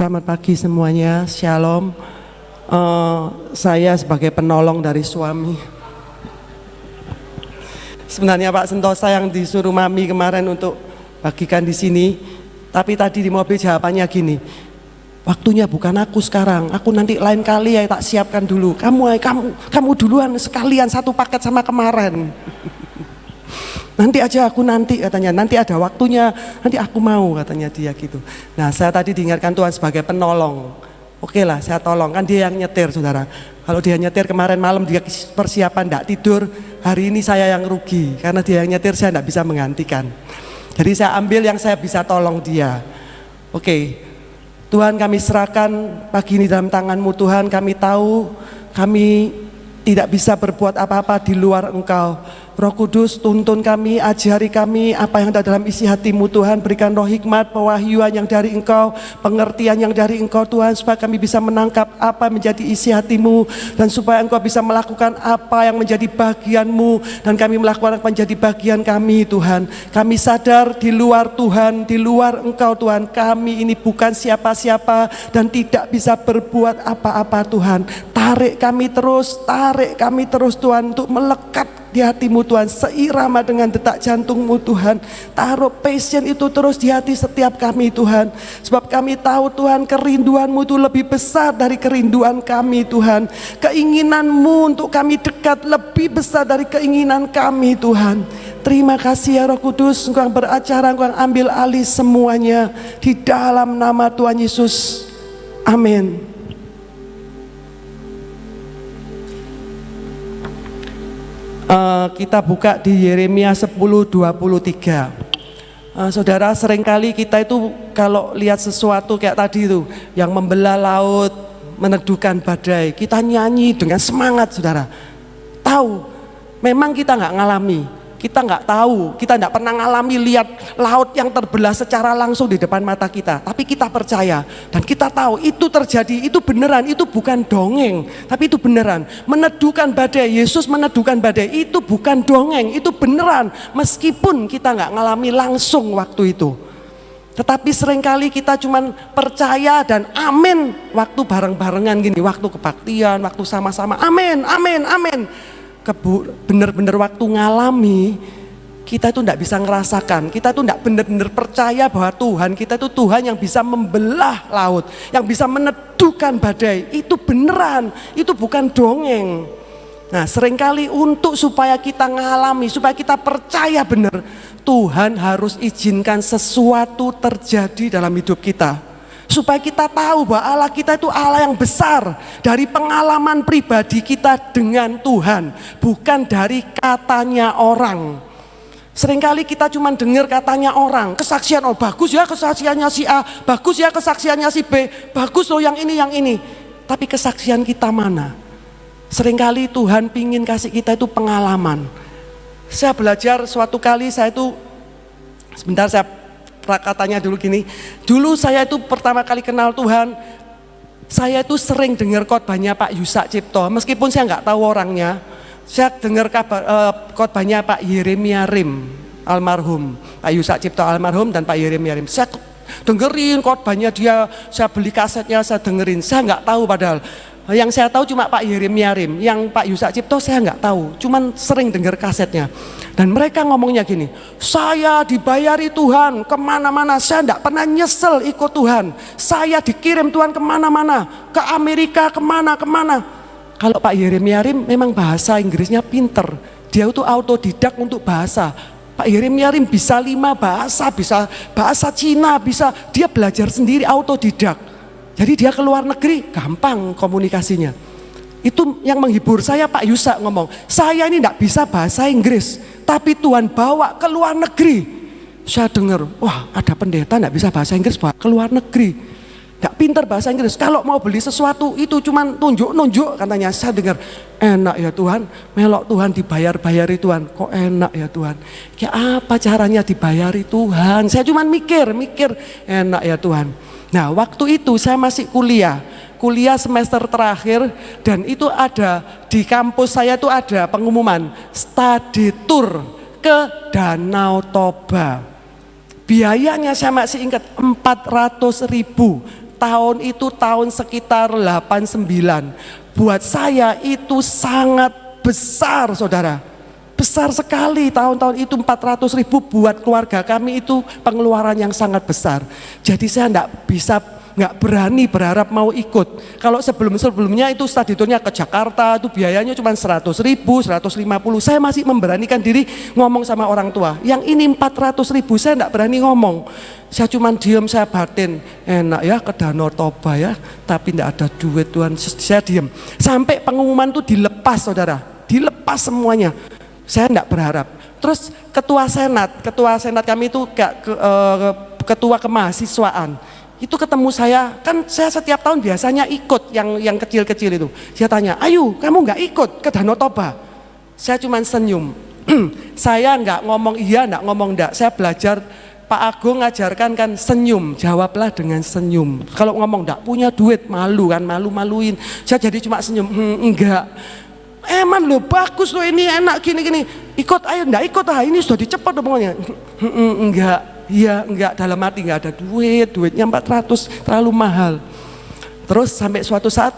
Selamat pagi semuanya, Shalom. Saya sebagai penolong dari suami. Sebenarnya Pak Sentosa yang disuruh Mami kemarin untuk bagikan di sini, tapi tadi di mobil jawabannya gini, waktunya bukan aku sekarang, aku nanti lain kali ya tak siapkan dulu. Kamu duluan sekalian satu paket sama kemarin. Nanti aja aku nanti katanya, nanti ada waktunya, nanti aku mau katanya dia gitu. Nah saya tadi diingatkan Tuhan sebagai penolong. Oke lah saya tolong, kan dia yang nyetir saudara. Kalau dia nyetir kemarin malam dia persiapan tidak tidur, hari ini saya yang rugi. Karena dia yang nyetir saya tidak bisa menggantikan. Jadi saya ambil yang saya bisa tolong dia. Oke, Tuhan kami serahkan pagi ini dalam tangan-Mu Tuhan. Kami tahu kami tidak bisa berbuat apa-apa di luar Engkau. Roh Kudus tuntun kami, ajari kami apa yang ada dalam isi hati-Mu Tuhan. Berikan roh hikmat, pewahyuan yang dari Engkau, pengertian yang dari Engkau Tuhan, supaya kami bisa menangkap apa yang menjadi isi hati-Mu, dan supaya Engkau bisa melakukan apa yang menjadi bagian-Mu, dan kami melakukan apa yang menjadi bagian kami Tuhan. Kami sadar di luar Tuhan, di luar Engkau Tuhan, kami ini bukan siapa-siapa dan tidak bisa berbuat apa-apa Tuhan. Tarik kami terus Tuhan untuk melekat di hati-Mu Tuhan, seirama dengan detak jantung-Mu Tuhan. Taruh passion itu terus di hati setiap kami Tuhan, sebab kami tahu Tuhan kerinduan-Mu itu lebih besar dari kerinduan kami Tuhan. Keinginan-Mu untuk kami dekat lebih besar dari keinginan kami Tuhan. Terima kasih ya Roh Kudus, Engkau yang beracara, Engkau yang ambil alih semuanya, di dalam nama Tuhan Yesus, amin. Kita buka di Yeremia 10:23. Saudara, seringkali kita itu kalau lihat sesuatu kayak tadi itu yang membelah laut, meneduhkan badai, kita nyanyi dengan semangat saudara. Tahu, memang kita nggak ngalami, kita nggak tahu, kita nggak pernah ngalami lihat laut yang terbelah secara langsung di depan mata kita, tapi kita percaya dan kita tahu itu terjadi, itu beneran, itu bukan dongeng, tapi itu beneran. Meneduhkan badai, Yesus meneduhkan badai, itu bukan dongeng, itu beneran, meskipun kita nggak ngalami langsung waktu itu. Tetapi seringkali kita cuman percaya dan amin waktu bareng-barengan gini, waktu kebaktian, waktu sama-sama amin, amin, amin. Bener-bener waktu ngalami, kita itu tidak bisa ngerasakan, kita itu tidak benar-benar percaya bahwa Tuhan kita itu Tuhan yang bisa membelah laut, yang bisa meneduhkan badai. Itu beneran, itu bukan dongeng. Nah seringkali untuk supaya kita ngalami, supaya kita percaya benar, Tuhan harus izinkan sesuatu terjadi dalam hidup kita, supaya kita tahu bahwa Allah kita itu Allah yang besar, dari pengalaman pribadi kita dengan Tuhan, bukan dari katanya orang. Seringkali kita cuma dengar katanya orang, kesaksian, oh bagus ya kesaksiannya si A, bagus ya kesaksiannya si B, bagus loh yang ini. Tapi kesaksian kita mana? Seringkali Tuhan pingin kasih kita itu pengalaman. Saya belajar suatu kali, saya itu, sebentar saya katanya dulu gini, dulu saya itu pertama kali kenal Tuhan, saya itu sering dengar khotbahnya Pak Yusak Cipto, meskipun saya nggak tahu orangnya. Saya dengar khotbahnya Pak Yeremia Rim almarhum, Pak Yusak Cipto almarhum dan Pak Yeremia Rim. Saya dengerin khotbahnya dia, saya beli kasetnya, saya dengerin. Saya nggak tahu padahal. Yang saya tahu cuma Pak Yeremia Rim, yang Pak Yusak Cipto saya nggak tahu, cuman sering dengar kasetnya. Dan mereka ngomongnya gini, saya dibayari Tuhan kemana-mana, saya nggak pernah nyesel ikut Tuhan. Saya dikirim Tuhan kemana-mana, ke Amerika kemana-kemana. Kalau Pak Yeremia Rim memang bahasa Inggrisnya pinter, dia itu autodidak untuk bahasa. Pak Yeremia Rim bisa 5 bahasa, bisa bahasa Cina, bisa, dia belajar sendiri autodidak. Jadi dia ke luar negeri gampang komunikasinya. Itu yang menghibur saya, Pak Yusak ngomong, saya ini tidak bisa bahasa Inggris, tapi Tuhan bawa ke luar negeri. Saya dengar, wah ada pendeta tidak bisa bahasa Inggris bawa ke luar negeri, tidak pintar bahasa Inggris. Kalau mau beli sesuatu itu cuman nunjuk katanya. Saya dengar, enak ya Tuhan, melok Tuhan dibayar-bayari Tuhan, kok enak ya Tuhan. Kayak apa caranya dibayari Tuhan? Saya cuman mikir, enak ya Tuhan. Nah waktu itu saya masih kuliah semester terakhir, dan itu ada di kampus saya itu ada pengumuman study tour ke Danau Toba. Biayanya saya masih ingat 400.000 Tahun itu tahun sekitar 89. Buat saya itu sangat besar, saudara. Besar sekali. Tahun-tahun itu 400.000 buat keluarga kami itu pengeluaran yang sangat besar. Jadi saya nggak berani berharap mau ikut. Kalau sebelumnya itu study tournya ke Jakarta itu biayanya cuma 100.000, 150. Saya masih memberanikan diri ngomong sama orang tua. Yang ini 400.000 saya nggak berani ngomong. Saya cuma diem, saya batin, enak ya ke Danau Toba ya, tapi nggak ada duit Tuhan. Saya diem. Sampai pengumuman itu dilepas, saudara, dilepas semuanya. Saya nggak berharap. Terus ketua senat kami itu ketua kemahasiswaan. Itu ketemu saya, kan saya setiap tahun biasanya ikut yang kecil-kecil itu. Saya tanya, ayo kamu nggak ikut ke Danau Toba? Saya cuma senyum. Saya nggak ngomong iya, nggak ngomong enggak. Saya belajar, Pak Agung ngajarkan kan senyum, jawablah dengan senyum. Kalau ngomong enggak punya duit, malu kan, malu-maluin. Saya jadi cuma senyum, enggak. Eman lo bagus lo ini enak gini-gini. Ikut, ayo enggak ikut ini sudah dicepot omongannya. Enggak, iya enggak, dalam hati enggak ada duitnya 400 terlalu mahal. Terus sampai suatu saat,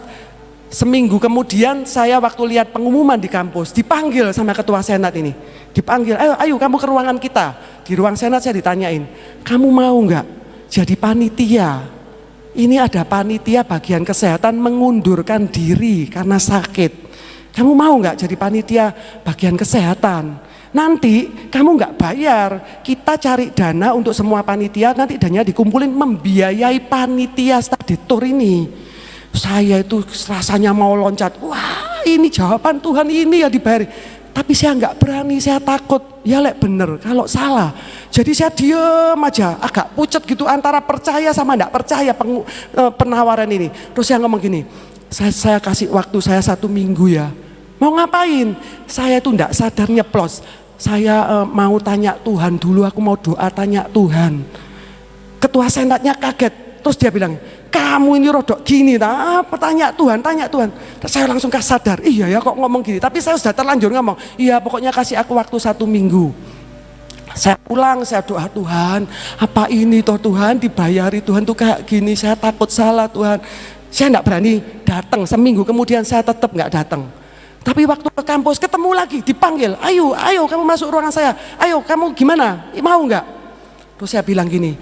seminggu kemudian saya waktu lihat pengumuman di kampus, dipanggil sama ketua senat ini. Dipanggil, ayo kamu ke ruangan kita. Di ruang senat saya ditanyain, kamu mau nggak jadi panitia? Ini ada panitia bagian kesehatan mengundurkan diri karena sakit. Kamu mau nggak jadi panitia bagian kesehatan? Nanti kamu nggak bayar, kita cari dana untuk semua panitia, nanti dananya dikumpulin membiayai panitia study tour ini. Saya itu rasanya mau loncat, wah ini jawaban Tuhan ini ya dibayar. Tapi saya nggak berani, saya takut, ya lek bener kalau salah. Jadi saya diem aja, agak pucet gitu antara percaya sama nggak percaya penawaran ini. Terus saya ngomong gini, saya kasih waktu saya 1 minggu ya. Mau ngapain? Saya itu nggak sadar nyeplos. Saya mau tanya Tuhan dulu, aku mau doa tanya Tuhan. Ketua senatnya kaget, terus dia bilang, kamu ini rodok gini, tanya Tuhan. Saya langsung sadar, iya ya kok ngomong gini. Tapi saya sudah terlanjur ngomong, iya pokoknya kasih aku waktu 1 minggu. Saya pulang, saya doa Tuhan, apa ini toh Tuhan, dibayari Tuhan tuh kayak gini, saya takut salah Tuhan. Saya enggak berani datang, seminggu kemudian saya tetap enggak datang. Tapi waktu ke kampus ketemu lagi, dipanggil, ayo kamu masuk ruangan saya, ayo kamu gimana, mau enggak? Terus saya bilang gini,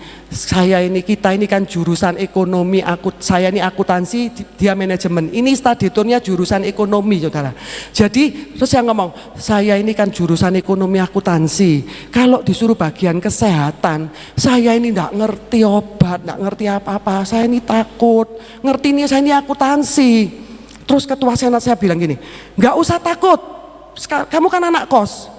kita ini kan jurusan ekonomi, saya ini akuntansi, dia manajemen. Ini study tournya jurusan ekonomi, saudara. Jadi terus saya ngomong, saya ini kan jurusan ekonomi akuntansi. Kalau disuruh bagian kesehatan, saya ini enggak ngerti obat, enggak ngerti apa-apa. Saya ini takut, ngerti ini saya ini akuntansi. Terus ketua senat saya bilang gini, enggak usah takut, kamu kan anak kos.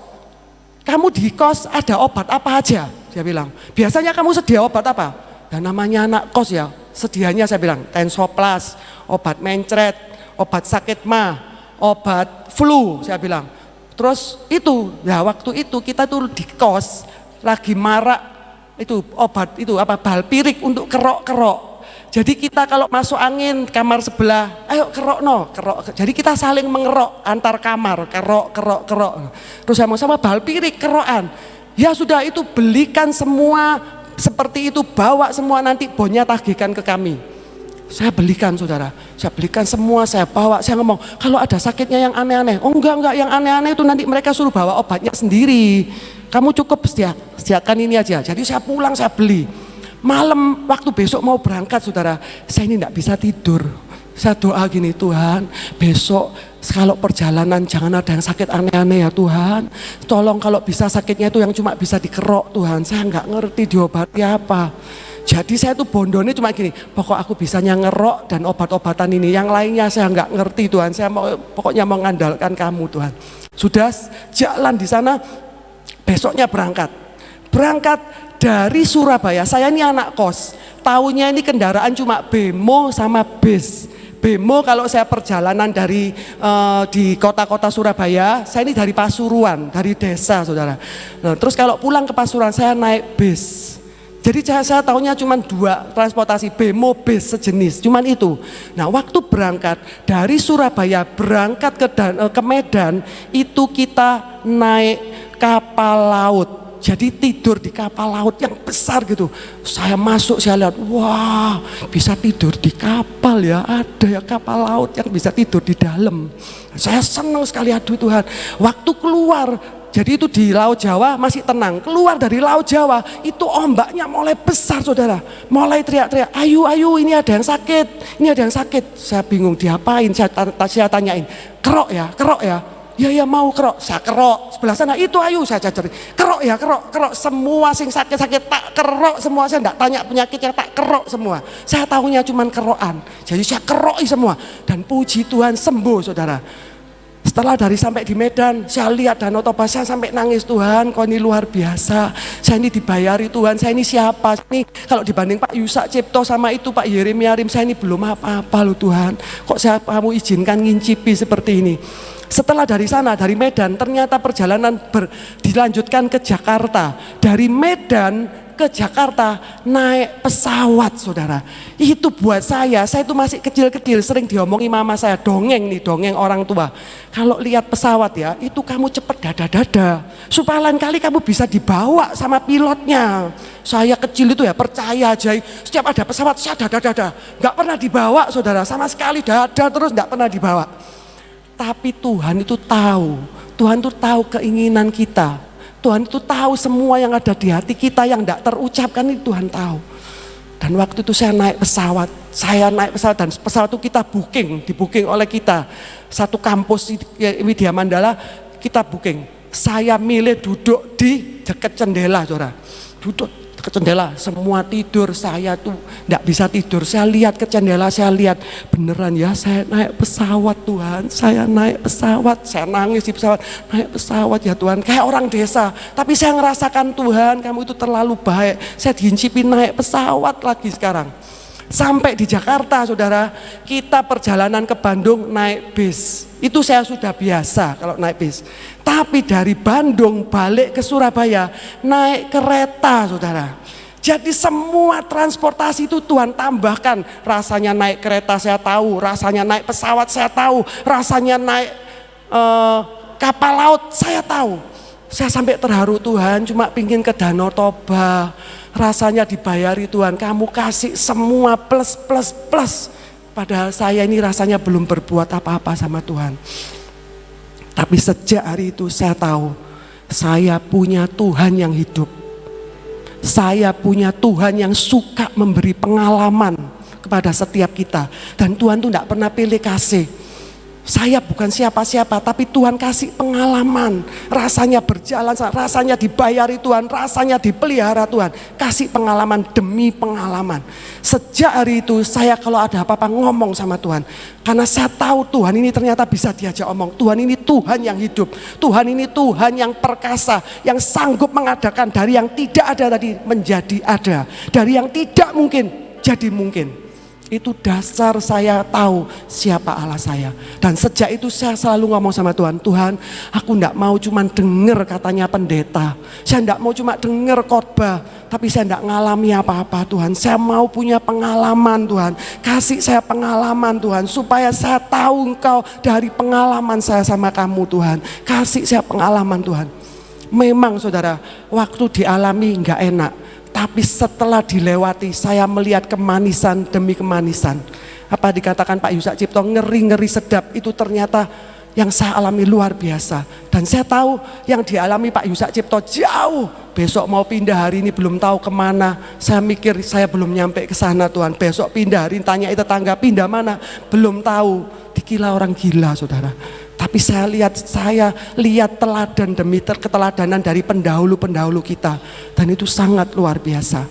Kamu di kos ada obat apa aja? Dia bilang, biasanya kamu sedia obat apa? Dan namanya anak kos ya, sedianya saya bilang, Tensoplas, obat mencret, obat sakit mah, obat flu, saya bilang. Terus itu, ya waktu itu kita tuh di kos, lagi marak, itu obat itu apa, balpirik untuk kerok-kerok. Jadi kita kalau masuk angin kamar sebelah, ayo kerok. Jadi kita saling mengerok antar kamar, kerok. Terus saya mau sama balpirik, kerokan. Ya sudah itu belikan semua seperti itu, bawa semua nanti bonnya tagihkan ke kami. Saya belikan saudara, saya belikan semua, saya bawa, saya ngomong kalau ada sakitnya yang aneh-aneh, oh enggak yang aneh-aneh itu nanti mereka suruh bawa obatnya sendiri. Kamu cukup sediakan ini aja. Jadi saya pulang saya beli. Malam waktu besok mau berangkat saudara, saya ini enggak bisa tidur. Saya doa gini, Tuhan besok kalau perjalanan jangan ada yang sakit aneh-aneh ya Tuhan. Tolong kalau bisa sakitnya itu yang cuma bisa dikerok Tuhan. Saya nggak ngerti diobati apa. Jadi saya tuh bondone cuma gini, pokok aku bisanya ngerok dan obat-obatan ini. Yang lainnya saya nggak ngerti Tuhan. Saya pokoknya mau mengandalkan kamu Tuhan. Sudah jalan di sana, besoknya berangkat dari Surabaya. Saya ini anak kos. Taunya ini kendaraan cuma bemo sama bis. Bemo kalau saya perjalanan dari di kota-kota Surabaya, saya ini dari Pasuruan, dari desa saudara. Nah, terus kalau pulang ke Pasuruan saya naik bis. Jadi saya tahunya cuma 2 transportasi, bemo, bis sejenis, cuman itu. Nah waktu berangkat dari Surabaya berangkat ke Medan, itu kita naik kapal laut. Jadi tidur di kapal laut yang besar gitu. Saya masuk, saya lihat, wah bisa tidur di kapal ya. Ada ya kapal laut yang bisa tidur di dalam. Saya senang sekali, aduh Tuhan. Waktu keluar, jadi itu di Laut Jawa masih tenang. Keluar dari Laut Jawa, itu ombaknya mulai besar saudara. Mulai teriak-teriak, ayu ini ada yang sakit. Ini ada yang sakit. Saya bingung diapain, saya tanyain. Kerok ya. Ya mau kerok, saya kerok sebelah sana itu ayu saya cari kerok ya kerok semua sing sakit tak kerok semua, saya enggak tanya penyakitnya, tak kerok semua, saya tahunya cuman kerokan, jadi saya keroi semua dan puji Tuhan sembuh saudara. Setelah dari sampai di Medan, saya lihat Danau Toba, saya sampai nangis, Tuhan kau ini luar biasa, saya ini dibayari Tuhan, saya ini siapa ini kalau dibanding Pak Yusak Cipto sama itu Pak Yeremia Rim, saya ini belum apa-apa loh Tuhan, kok kamu izinkan ngincipi seperti ini. Setelah dari sana, dari Medan, ternyata perjalanan dilanjutkan ke Jakarta. Dari Medan ke Jakarta naik pesawat saudara. Itu buat saya itu masih kecil-kecil, sering diomongi mama saya, dongeng orang tua. Kalau lihat pesawat ya, itu kamu cepet dada-dada. Supaya lain kali kamu bisa dibawa sama pilotnya. Saya kecil itu ya percaya aja, setiap ada pesawat saya dada-dada. Gak pernah dibawa saudara, sama sekali dada terus gak pernah dibawa. Tapi Tuhan itu tahu keinginan kita. Tuhan itu tahu semua yang ada di hati kita yang tidak terucapkan, itu Tuhan tahu. Dan waktu itu saya naik pesawat dan pesawat itu kita dibuking oleh kita. Satu kampus Widya Mandala kita booking. Saya milih duduk di dekat jendela, saudara. Duduk ke jendela, semua tidur, saya tuh enggak bisa tidur. Saya lihat ke jendela, saya lihat beneran ya, saya naik pesawat Tuhan, saya naik pesawat, saya nangis di pesawat, naik pesawat ya Tuhan, kayak orang desa. Tapi saya ngerasakan Tuhan, kamu itu terlalu baik. Saya diincipin naik pesawat lagi sekarang. Sampai di Jakarta saudara, kita perjalanan ke Bandung naik bis. Itu saya sudah biasa kalau naik bis. Tapi dari Bandung balik ke Surabaya naik kereta saudara. Jadi semua transportasi itu Tuhan tambahkan. Rasanya naik kereta saya tahu, rasanya naik pesawat saya tahu, rasanya naik kapal laut saya tahu. Saya sampai terharu, Tuhan cuma pingin ke Danau Toba. Rasanya dibayari Tuhan, kamu kasih semua plus. Padahal saya ini rasanya belum berbuat apa-apa sama Tuhan. Tapi sejak hari itu saya tahu, saya punya Tuhan yang hidup. Saya punya Tuhan yang suka memberi pengalaman kepada setiap kita. Dan Tuhan tuh tidak pernah pilih kasih. Saya bukan siapa-siapa, tapi Tuhan kasih pengalaman. Rasanya berjalan, rasanya dibayari Tuhan, rasanya dipelihara Tuhan. Kasih pengalaman demi pengalaman. Sejak hari itu saya kalau ada apa-apa ngomong sama Tuhan. Karena saya tahu Tuhan ini ternyata bisa diajak omong. Tuhan ini Tuhan yang hidup. Tuhan ini Tuhan yang perkasa. Yang sanggup mengadakan dari yang tidak ada tadi menjadi ada. Dari yang tidak mungkin jadi mungkin. Itu dasar saya tahu siapa Allah saya. Dan sejak itu saya selalu ngomong sama Tuhan, Tuhan aku enggak mau cuma dengar katanya pendeta. Saya enggak mau cuma dengar khotbah, tapi saya enggak ngalami apa-apa Tuhan. Saya mau punya pengalaman Tuhan. Kasih saya pengalaman Tuhan, supaya saya tahu Engkau dari pengalaman saya sama kamu Tuhan. Kasih saya pengalaman Tuhan. Memang saudara, waktu dialami enggak enak. Tapi setelah dilewati saya melihat kemanisan demi kemanisan. Apa dikatakan Pak Yusak Cipto, ngeri-ngeri sedap, itu ternyata yang saya alami luar biasa. Dan saya tahu yang dialami Pak Yusak Cipto jauh. Besok mau pindah hari ini belum tahu kemana. Saya mikir saya belum nyampe ke sana Tuhan. Besok pindah hari, tanya tetangga pindah mana, belum tahu. Dikira orang gila saudara. Tapi saya lihat teladan demi keteladanan dari pendahulu-pendahulu kita. Dan itu sangat luar biasa.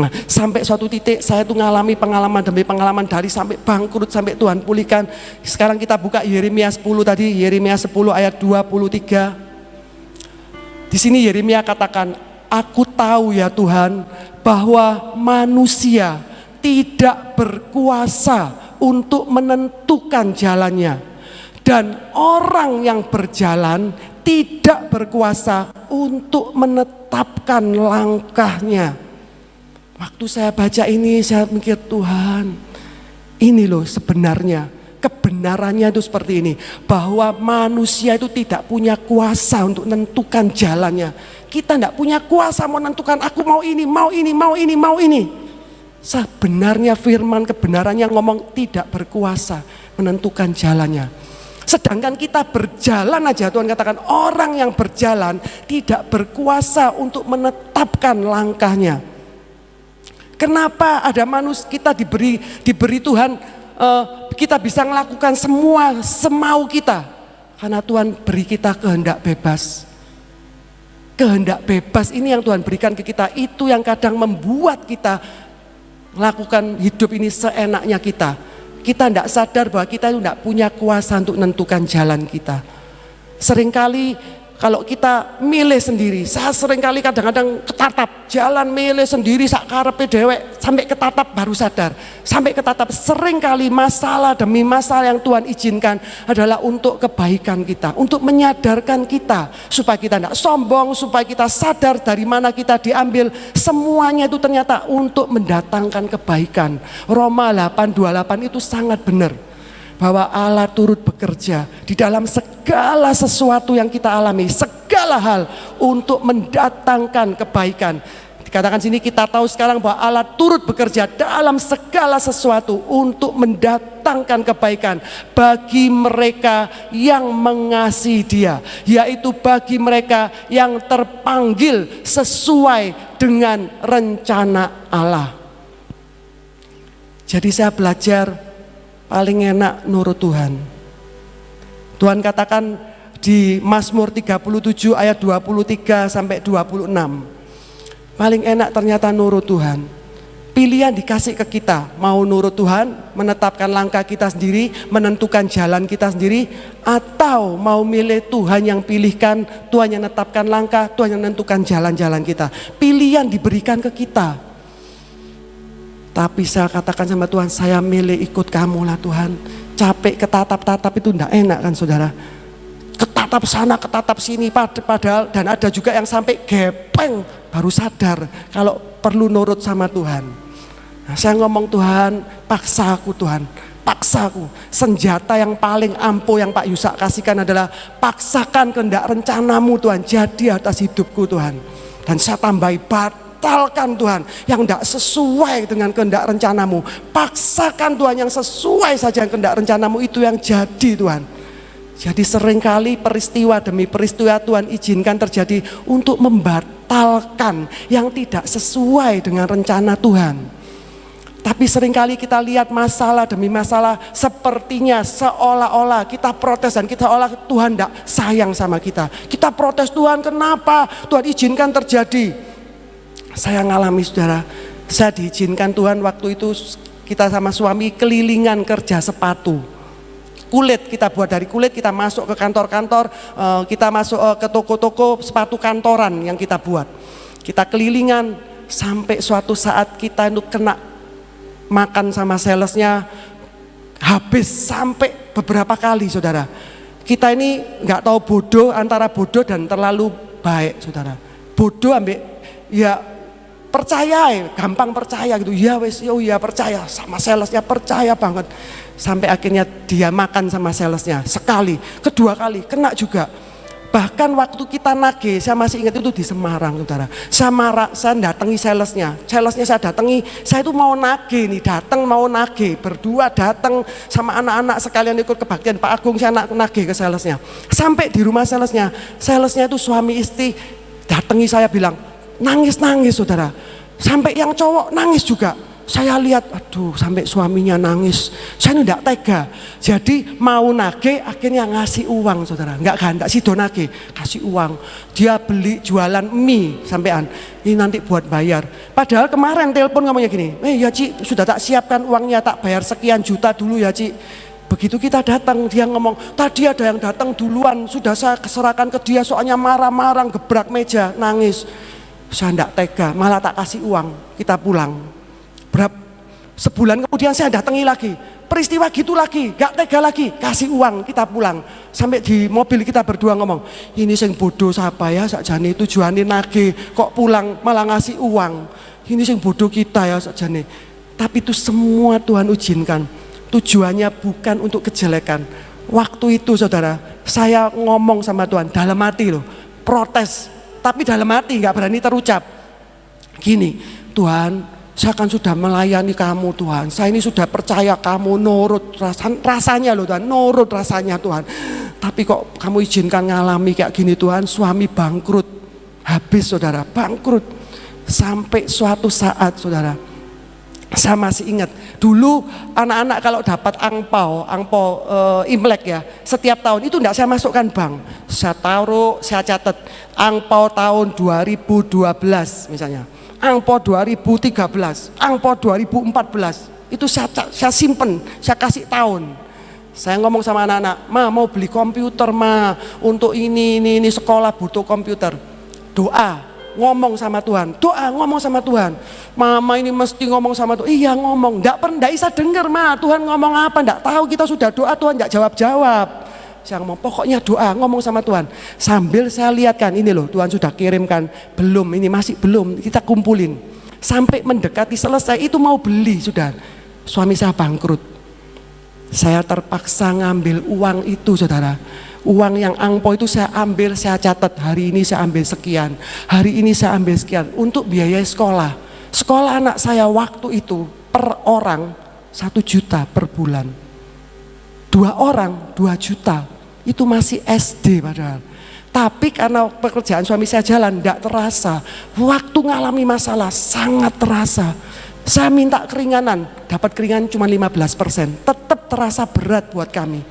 Nah, sampai suatu titik saya tuh ngalami pengalaman demi pengalaman, dari sampai bangkrut sampai Tuhan pulihkan. Sekarang kita buka Yeremia 10 tadi, Yeremia 10 ayat 23. Di sini Yeremia katakan, aku tahu ya Tuhan bahwa manusia tidak berkuasa untuk menentukan jalannya. Dan orang yang berjalan tidak berkuasa untuk menetapkan langkahnya. Waktu saya baca ini saya mikir, Tuhan ini loh sebenarnya Kebenarannya itu seperti ini, bahwa manusia itu tidak punya kuasa untuk menentukan jalannya. Kita tidak punya kuasa menentukan aku mau ini, mau ini, mau ini, mau ini. Sebenarnya firman kebenarannya ngomong tidak berkuasa menentukan jalannya. Sedangkan kita berjalan aja, Tuhan katakan orang yang berjalan tidak berkuasa untuk menetapkan langkahnya. Kenapa ada manusia kita diberi Tuhan, kita bisa melakukan semua semau kita? Karena Tuhan beri kita kehendak bebas. Kehendak bebas ini yang Tuhan berikan ke kita, itu yang kadang membuat kita melakukan hidup ini seenaknya kita. Kita tidak sadar bahwa kita itu tidak punya kuasa untuk menentukan jalan kita. Seringkali kalau kita milih sendiri, saya seringkali kadang-kadang ketatap, jalan milih sendiri sak karepe dewek, sampai ketatap baru sadar. Sampai ketatap, seringkali masalah demi masalah yang Tuhan izinkan adalah untuk kebaikan kita, untuk menyadarkan kita, supaya kita tidak sombong, supaya kita sadar dari mana kita diambil. Semuanya itu ternyata untuk mendatangkan kebaikan. Roma 8:28 itu sangat benar, bahwa Allah turut bekerja di dalam segala sesuatu yang kita alami, segala hal untuk mendatangkan kebaikan. Dikatakan sini kita tahu sekarang bahwa Allah turut bekerja dalam segala sesuatu untuk mendatangkan kebaikan bagi mereka yang mengasihi Dia, yaitu bagi mereka yang terpanggil sesuai dengan rencana Allah. Jadi saya belajar paling enak nurut Tuhan. Tuhan katakan di Mazmur 37 ayat 23 sampai 26. Paling enak ternyata nurut Tuhan. Pilihan dikasih ke kita, mau nurut Tuhan, menetapkan langkah kita sendiri, menentukan jalan kita sendiri, atau mau milih Tuhan yang pilihkan, Tuhan yang menetapkan langkah, Tuhan yang menentukan jalan-jalan kita. Pilihan diberikan ke kita. Tapi saya katakan sama Tuhan, saya milih ikut kamu lah Tuhan. Capek ketatap-tatap itu enggak enak kan saudara. Ketatap sana, ketatap sini, padahal dan ada juga yang sampai gepeng baru sadar kalau perlu nurut sama Tuhan. Nah, saya ngomong Tuhan, paksa aku Tuhan, paksa aku. Senjata yang paling ampuh yang Pak Yusak kasihkan adalah paksakan kehendak rencanamu Tuhan jadi atas hidupku Tuhan. Dan saya tambahi batalkan Tuhan yang tidak sesuai dengan kehendak rencanamu. Paksakan Tuhan yang sesuai saja dengan kehendak rencanamu, itu yang jadi Tuhan. Jadi seringkali peristiwa demi peristiwa Tuhan izinkan terjadi untuk membatalkan yang tidak sesuai dengan rencana Tuhan. Tapi seringkali kita lihat masalah demi masalah sepertinya seolah-olah kita protes dan kita olah Tuhan tidak sayang sama kita. Kita protes, Tuhan kenapa Tuhan izinkan terjadi. Saya ngalami saudara, saya diizinkan Tuhan waktu itu kita sama suami kelilingan kerja sepatu. Kulit kita buat dari kulit, kita masuk ke kantor-kantor, kita masuk ke toko-toko sepatu kantoran yang kita buat. Kita kelilingan sampai suatu saat kita itu kena makan sama salesnya, habis sampai beberapa kali saudara. Kita ini nggak tahu bodoh antara bodoh dan terlalu baik saudara. Bodoh ambil ya percaya, gampang percaya gitu. Ya wes, oh ya percaya sama salesnya, percaya banget. Sampai akhirnya dia makan sama salesnya sekali, kedua kali kena juga. Bahkan waktu kita nagih, saya masih ingat itu di Semarang saudara. Saya datangi salesnya saya datangi, saya itu mau nagih nih, datang mau nagih, berdua datang sama anak-anak sekalian ikut kebaktian Pak Agung, saya nagih ke salesnya. Sampai di rumah salesnya itu suami istri datangi saya bilang, nangis-nangis saudara. Sampai yang cowok nangis juga. Saya lihat, aduh sampai suaminya nangis. Saya tidak tega. Jadi mau nagih akhirnya ngasih uang saudara. Enggak sido nagih, kasih uang. Dia beli jualan mie sampean. Ini nanti buat bayar. Padahal kemarin telepon ngomongnya gini, ya Ci sudah tak siapkan uangnya, tak bayar sekian juta dulu ya Ci. Begitu kita datang dia ngomong, tadi ada yang datang duluan, sudah saya serahkan ke dia soalnya marah-marah, gebrak meja, nangis. Saya tidak tega, malah tak kasih uang, kita pulang. Sebulan kemudian saya datangi lagi, peristiwa gitu lagi, gak tega lagi, kasih uang, kita pulang. Sampai di mobil kita berdua ngomong, ini sing bodoh siapa ya, sakjane tujuannya nagih, kok pulang malah ngasih uang. Ini sing bodoh kita ya sakjane. Tapi itu semua Tuhan izinkan. Tujuannya bukan untuk kejelekan. Waktu itu saudara, saya ngomong sama Tuhan dalam hati loh, protes. Tapi dalam hati gak berani terucap. Gini, Tuhan, saya kan sudah melayani kamu Tuhan. Saya ini sudah percaya kamu, nurut rasanya loh Tuhan, nurut rasanya Tuhan. Tapi kok kamu izinkan ngalami kayak gini Tuhan, suami bangkrut. Habis saudara, bangkrut. Sampai suatu saat saudara, saya masih ingat dulu anak-anak kalau dapat angpau Imlek ya, setiap tahun itu enggak saya masukkan bank, saya taruh, saya catat angpau tahun 2012 misalnya, angpau 2013, angpau 2014, itu saya simpen, saya kasih tahun. Saya ngomong sama anak-anak, ma mau beli komputer ma, untuk ini sekolah butuh komputer. Doa, ngomong sama Tuhan, doa ngomong sama Tuhan. Mama ini mesti ngomong sama Tuhan, iya ngomong, nggak bisa dengar ma, Tuhan ngomong apa, nggak tahu, kita sudah doa Tuhan nggak jawab. Saya ngomong pokoknya doa, ngomong sama Tuhan. Sambil saya lihatkan, ini loh Tuhan sudah kirimkan, belum, ini masih belum, kita kumpulin. Sampai mendekati selesai, itu mau beli sudah, suami saya bangkrut. Saya terpaksa ngambil uang itu saudara. Uang yang angpau itu saya ambil, saya catat, hari ini saya ambil sekian, hari ini saya ambil sekian untuk biaya sekolah. Sekolah anak saya waktu itu per orang 1 juta per bulan. 2 orang 2 juta, itu masih SD padahal. Tapi karena pekerjaan suami saya jalan, tidak terasa. Waktu ngalami masalah sangat terasa. Saya minta keringanan, dapat keringanan cuma 15%, tetap terasa berat buat kami.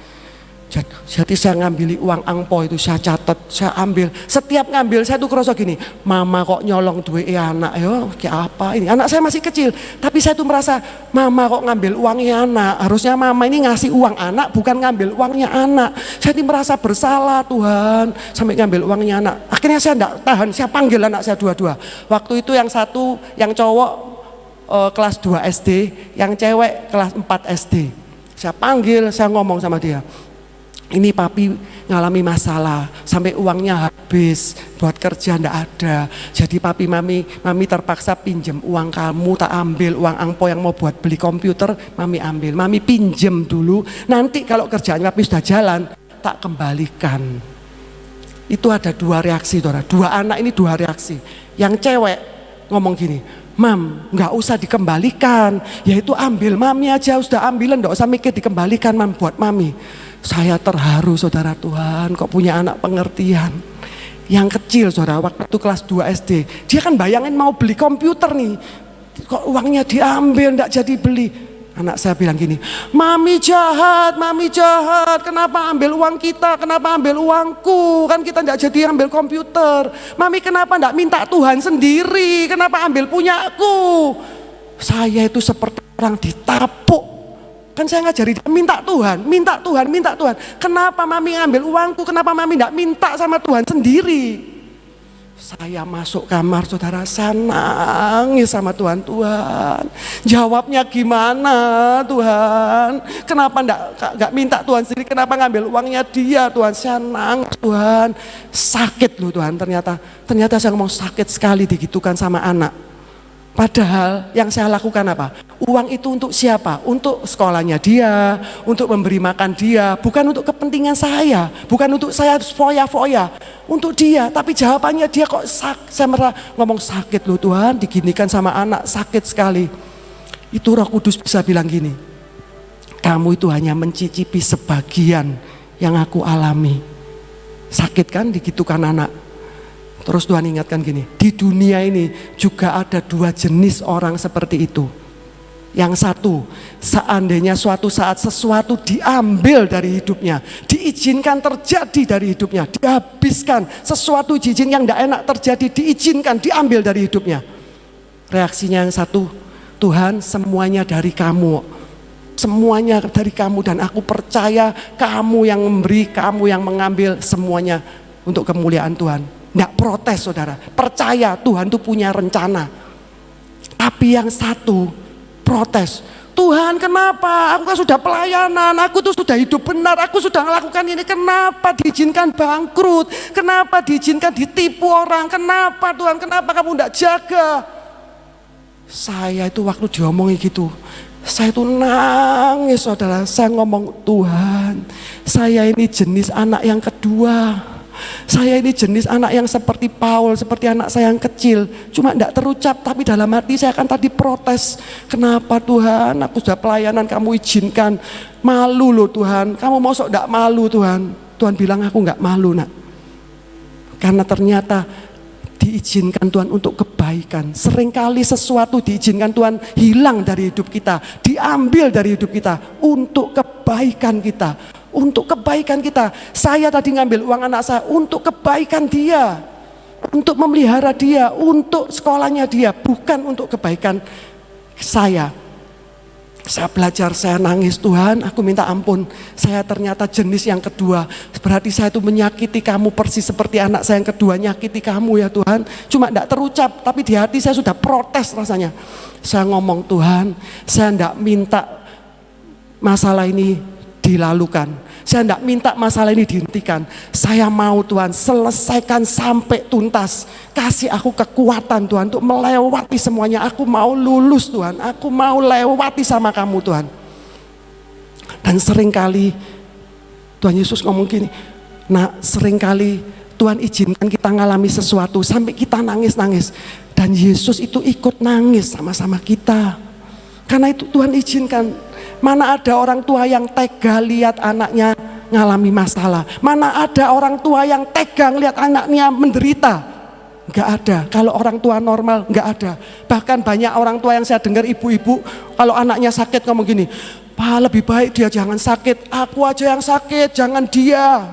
Jadi saya ngambil uang angpau itu, saya catat, saya ambil. Setiap ngambil saya tuh kerasa gini, mama kok nyolong duit anak, yo kayak apa ini? Anak saya masih kecil, tapi saya tuh merasa mama kok ngambil uangnya anak. Harusnya mama ini ngasih uang anak, bukan ngambil uangnya anak. Saya tuh merasa bersalah Tuhan, sampai ngambil uangnya anak. Akhirnya saya enggak tahan, saya panggil anak saya dua-dua. Waktu itu yang satu, yang cowok kelas 2 SD, yang cewek kelas 4 SD. Saya panggil, saya ngomong sama dia. Ini papi ngalami masalah, sampai uangnya habis, buat kerja ndak ada. Jadi papi mami terpaksa pinjem uang kamu, tak ambil uang angpau yang mau buat beli komputer, mami ambil. Mami pinjem dulu, nanti kalau kerjaan papi sudah jalan, tak kembalikan. Itu ada 2 reaksi, saudara. 2 anak ini 2 reaksi. Yang cewek ngomong gini, mam nggak usah dikembalikan, yaitu ambil mami aja, sudah ambilan, nggak usah mikir dikembalikan mam buat mami. Saya terharu saudara, Tuhan kok punya anak pengertian. Yang kecil saudara, waktu itu kelas 2 SD, dia kan bayangin mau beli komputer nih, kok uangnya diambil, nggak jadi beli. Anak saya bilang gini, mami jahat, kenapa ambil uang kita, kenapa ambil uangku, kan kita nggak jadi ambil komputer. Mami kenapa nggak minta Tuhan sendiri, kenapa ambil punyaku. Saya itu seperti orang ditapuk. Kan saya ngajari dia minta Tuhan. Kenapa mami ngambil uangku, kenapa mami nggak minta sama Tuhan sendiri. Saya masuk kamar saudara, saya nangis sama Tuhan. Tuhan jawabnya gimana Tuhan, kenapa nggak minta Tuhan sendiri, kenapa ngambil uangnya dia Tuhan. Saya nangis Tuhan, sakit loh Tuhan. Ternyata saya ngomong sakit sekali digitukan sama anak. Padahal yang saya lakukan apa? Uang itu untuk siapa? Untuk sekolahnya dia, untuk memberi makan dia, bukan untuk kepentingan saya, bukan untuk saya foya-foya, untuk dia. Tapi jawabannya dia kok saya merasa ngomong sakit loh Tuhan, diginikan sama anak, sakit sekali. Itu Roh Kudus bisa bilang gini, kamu itu hanya mencicipi sebagian yang aku alami. Sakit kan digitukan anak. Terus Tuhan ingatkan gini, di dunia ini juga ada 2 jenis orang seperti itu. Yang satu, seandainya suatu saat sesuatu diambil dari hidupnya, diizinkan terjadi dari hidupnya, dihabiskan, sesuatu izin yang tidak enak terjadi, diizinkan, diambil dari hidupnya. Reaksinya yang satu, Tuhan semuanya dari kamu, semuanya dari kamu, dan aku percaya kamu yang memberi, kamu yang mengambil, semuanya untuk kemuliaan Tuhan. Nggak protes saudara, percaya Tuhan tuh punya rencana. Tapi yang satu protes, Tuhan kenapa, aku kan sudah pelayanan, aku tuh sudah hidup benar, aku sudah melakukan ini, kenapa diizinkan bangkrut, kenapa diizinkan ditipu orang, kenapa Tuhan, kenapa kamu nggak jaga. Saya itu waktu diomongi gitu, Saya itu nangis saudara, saya ngomong, Tuhan, saya ini jenis anak yang kedua. Saya ini jenis anak yang seperti Paul, seperti anak saya yang kecil. Cuma tidak terucap, tapi dalam hati saya akan tadi protes. Kenapa Tuhan, aku sudah pelayanan kamu izinkan. Malu loh Tuhan, kamu mau sok tidak malu Tuhan. Tuhan bilang aku nggak malu nak. Karena ternyata diizinkan Tuhan untuk kebaikan. Seringkali sesuatu diizinkan Tuhan hilang dari hidup kita, diambil dari hidup kita untuk kebaikan kita, untuk kebaikan kita. Saya tadi ngambil uang anak saya untuk kebaikan dia, untuk memelihara dia, untuk sekolahnya dia, bukan untuk kebaikan saya. Saya belajar, saya nangis, Tuhan aku minta ampun, saya ternyata jenis yang kedua. Berarti saya itu menyakiti kamu persis seperti anak saya yang kedua nyakiti kamu ya Tuhan. Cuma tidak terucap, tapi di hati saya sudah protes rasanya. Saya ngomong, Tuhan saya tidak minta masalah ini dilalukan, saya tidak minta masalah ini dihentikan. Saya mau Tuhan selesaikan sampai tuntas. Kasih aku kekuatan Tuhan untuk melewati semuanya. Aku mau lulus Tuhan, aku mau lewati sama kamu Tuhan. Dan seringkali Tuhan Yesus ngomong gini, nah seringkali Tuhan izinkan kita ngalami sesuatu sampai kita nangis-nangis. Dan Yesus itu ikut nangis sama-sama kita. Karena itu Tuhan izinkan. Mana ada orang tua yang tega lihat anaknya ngalami masalah? Mana ada orang tua yang tega lihat anaknya menderita? Enggak ada. Kalau orang tua normal enggak ada. Bahkan banyak orang tua yang saya dengar ibu-ibu kalau anaknya sakit ngomong gini, Pak lebih baik dia jangan sakit, aku aja yang sakit, jangan dia.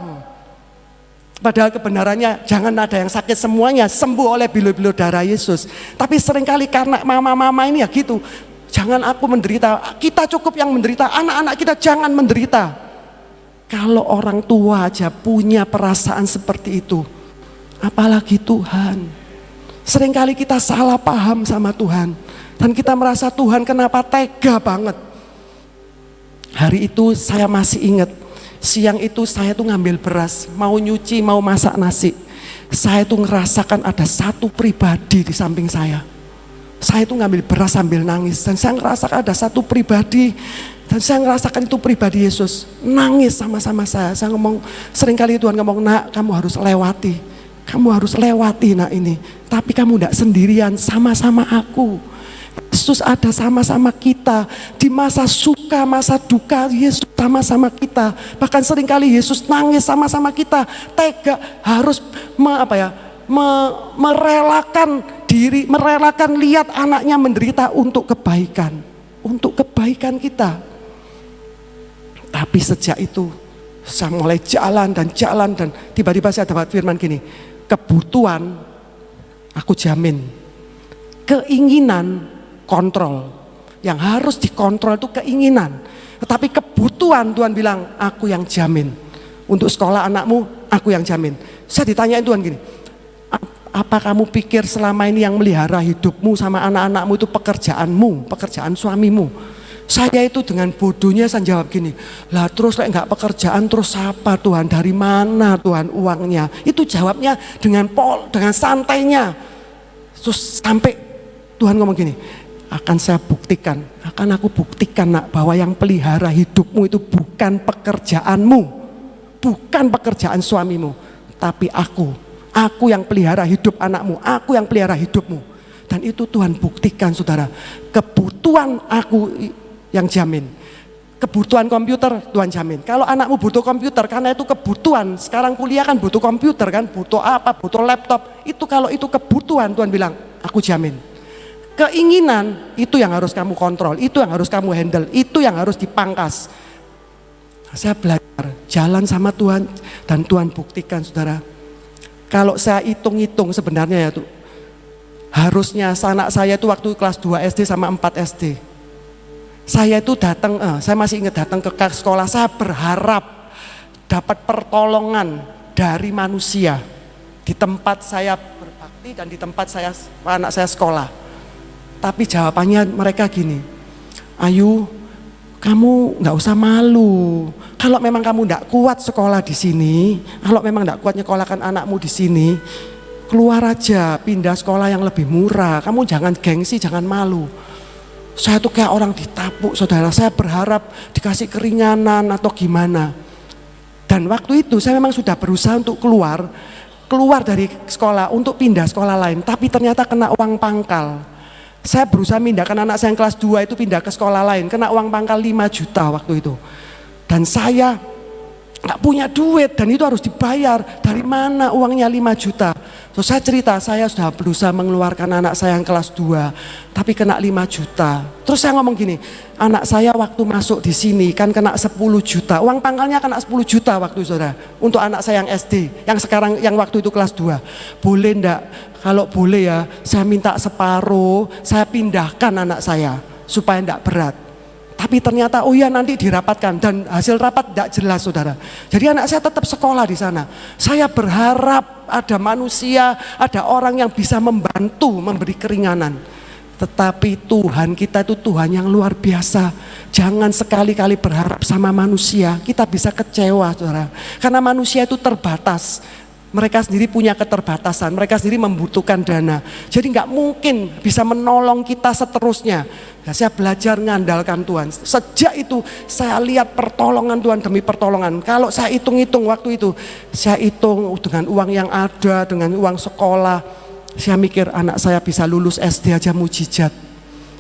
Padahal kebenarannya jangan ada yang sakit, semuanya sembuh oleh bilur-bilur darah Yesus. Tapi seringkali karena mama-mama ini ya gitu, jangan aku menderita, kita cukup yang menderita, anak-anak kita jangan menderita. Kalau orang tua aja punya perasaan seperti itu, apalagi Tuhan. Seringkali kita salah paham sama Tuhan, dan kita merasa Tuhan kenapa tega banget. Hari itu saya masih ingat, siang itu saya tuh ngambil beras, mau nyuci, mau masak nasi. Saya tuh ngerasakan ada satu pribadi di samping saya. Saya itu ngambil beras sambil nangis, dan saya ngerasakan ada satu pribadi, dan saya ngerasakan itu pribadi Yesus nangis sama-sama saya. Saya ngomong, seringkali Tuhan ngomong, nak kamu harus lewati, kamu harus lewati nak ini, tapi kamu tidak sendirian, sama-sama aku. Yesus ada sama-sama kita di masa suka, masa duka. Yesus sama-sama kita. Bahkan seringkali Yesus nangis sama-sama kita, tega harus merelakan diri, merelakan lihat anaknya menderita untuk kebaikan kita. Tapi sejak itu saya mulai jalan dan tiba-tiba saya dapat firman gini, kebutuhan aku jamin, keinginan kontrol. Yang harus dikontrol itu keinginan, tetapi kebutuhan Tuhan bilang aku yang jamin. Untuk sekolah anakmu aku yang jamin. Saya ditanyain Tuhan gini, apa kamu pikir selama ini yang melihara hidupmu sama anak-anakmu itu pekerjaanmu, pekerjaan suamimu? Saya itu dengan bodohnya saya jawab gini, lah terus nggak pekerjaan terus apa Tuhan? Dari mana Tuhan uangnya? Itu jawabnya dengan santainya. Terus sampai Tuhan ngomong gini, akan aku buktikan nak bahwa yang pelihara hidupmu itu bukan pekerjaanmu, bukan pekerjaan suamimu, tapi Aku yang pelihara hidup anakmu, aku yang pelihara hidupmu. Dan itu Tuhan buktikan saudara. Kebutuhan aku yang jamin. Kebutuhan komputer Tuhan jamin. Kalau anakmu butuh komputer, karena itu kebutuhan. Sekarang kuliah kan butuh komputer kan, butuh apa, butuh laptop. Itu kalau itu kebutuhan Tuhan bilang, aku jamin. Keinginan itu yang harus kamu kontrol, itu yang harus kamu handle, itu yang harus dipangkas. Saya belajar jalan sama Tuhan, dan Tuhan buktikan saudara. Kalau saya hitung-hitung sebenarnya ya tuh, harusnya anak saya itu waktu kelas 2 SD sama 4 SD. Saya itu saya masih ingat datang ke sekolah, saya berharap dapat pertolongan dari manusia. Di tempat saya berbakti dan di tempat anak saya sekolah. Tapi jawabannya mereka gini, Ayu, kamu nggak usah malu. Kalau memang kamu nggak kuat sekolah di sini, kalau memang nggak kuat nyekolahkan anakmu di sini, keluar aja, pindah sekolah yang lebih murah. Kamu jangan gengsi, jangan malu. Saya tuh kayak orang ditapuk saudara, saya berharap dikasih keringanan atau gimana. Dan waktu itu saya memang sudah berusaha untuk keluar dari sekolah untuk pindah sekolah lain, tapi ternyata kena uang pangkal. Saya berusaha pindahkan anak saya yang kelas 2 itu pindah ke sekolah lain, kena uang pangkal 5 juta waktu itu. Dan saya nggak punya duit dan itu harus dibayar. Dari mana uangnya 5 juta? So, saya cerita, saya sudah berusaha mengeluarkan anak saya yang kelas 2, tapi kena 5 juta. Terus saya ngomong gini, anak saya waktu masuk di sini kan kena 10 juta. Uang pangkalnya kena 10 juta waktu itu saudara. Untuk anak saya yang SD, yang waktu itu kelas 2. Boleh enggak? Kalau boleh ya, saya minta separuh, saya pindahkan anak saya supaya enggak berat. Tapi ternyata oh ya nanti dirapatkan dan hasil rapat tidak jelas saudara. Jadi anak saya tetap sekolah di sana. Saya berharap ada manusia, ada orang yang bisa membantu, memberi keringanan. Tetapi Tuhan kita itu Tuhan yang luar biasa. Jangan sekali-kali berharap sama manusia, kita bisa kecewa saudara. Karena manusia itu terbatas. Mereka sendiri punya keterbatasan, mereka sendiri membutuhkan dana. Jadi nggak mungkin bisa menolong kita seterusnya. Nah, saya belajar mengandalkan Tuhan. Sejak itu saya lihat pertolongan Tuhan demi pertolongan. Kalau saya hitung-hitung waktu itu, saya hitung dengan uang yang ada, dengan uang sekolah. Saya mikir anak saya bisa lulus SD aja mujizat.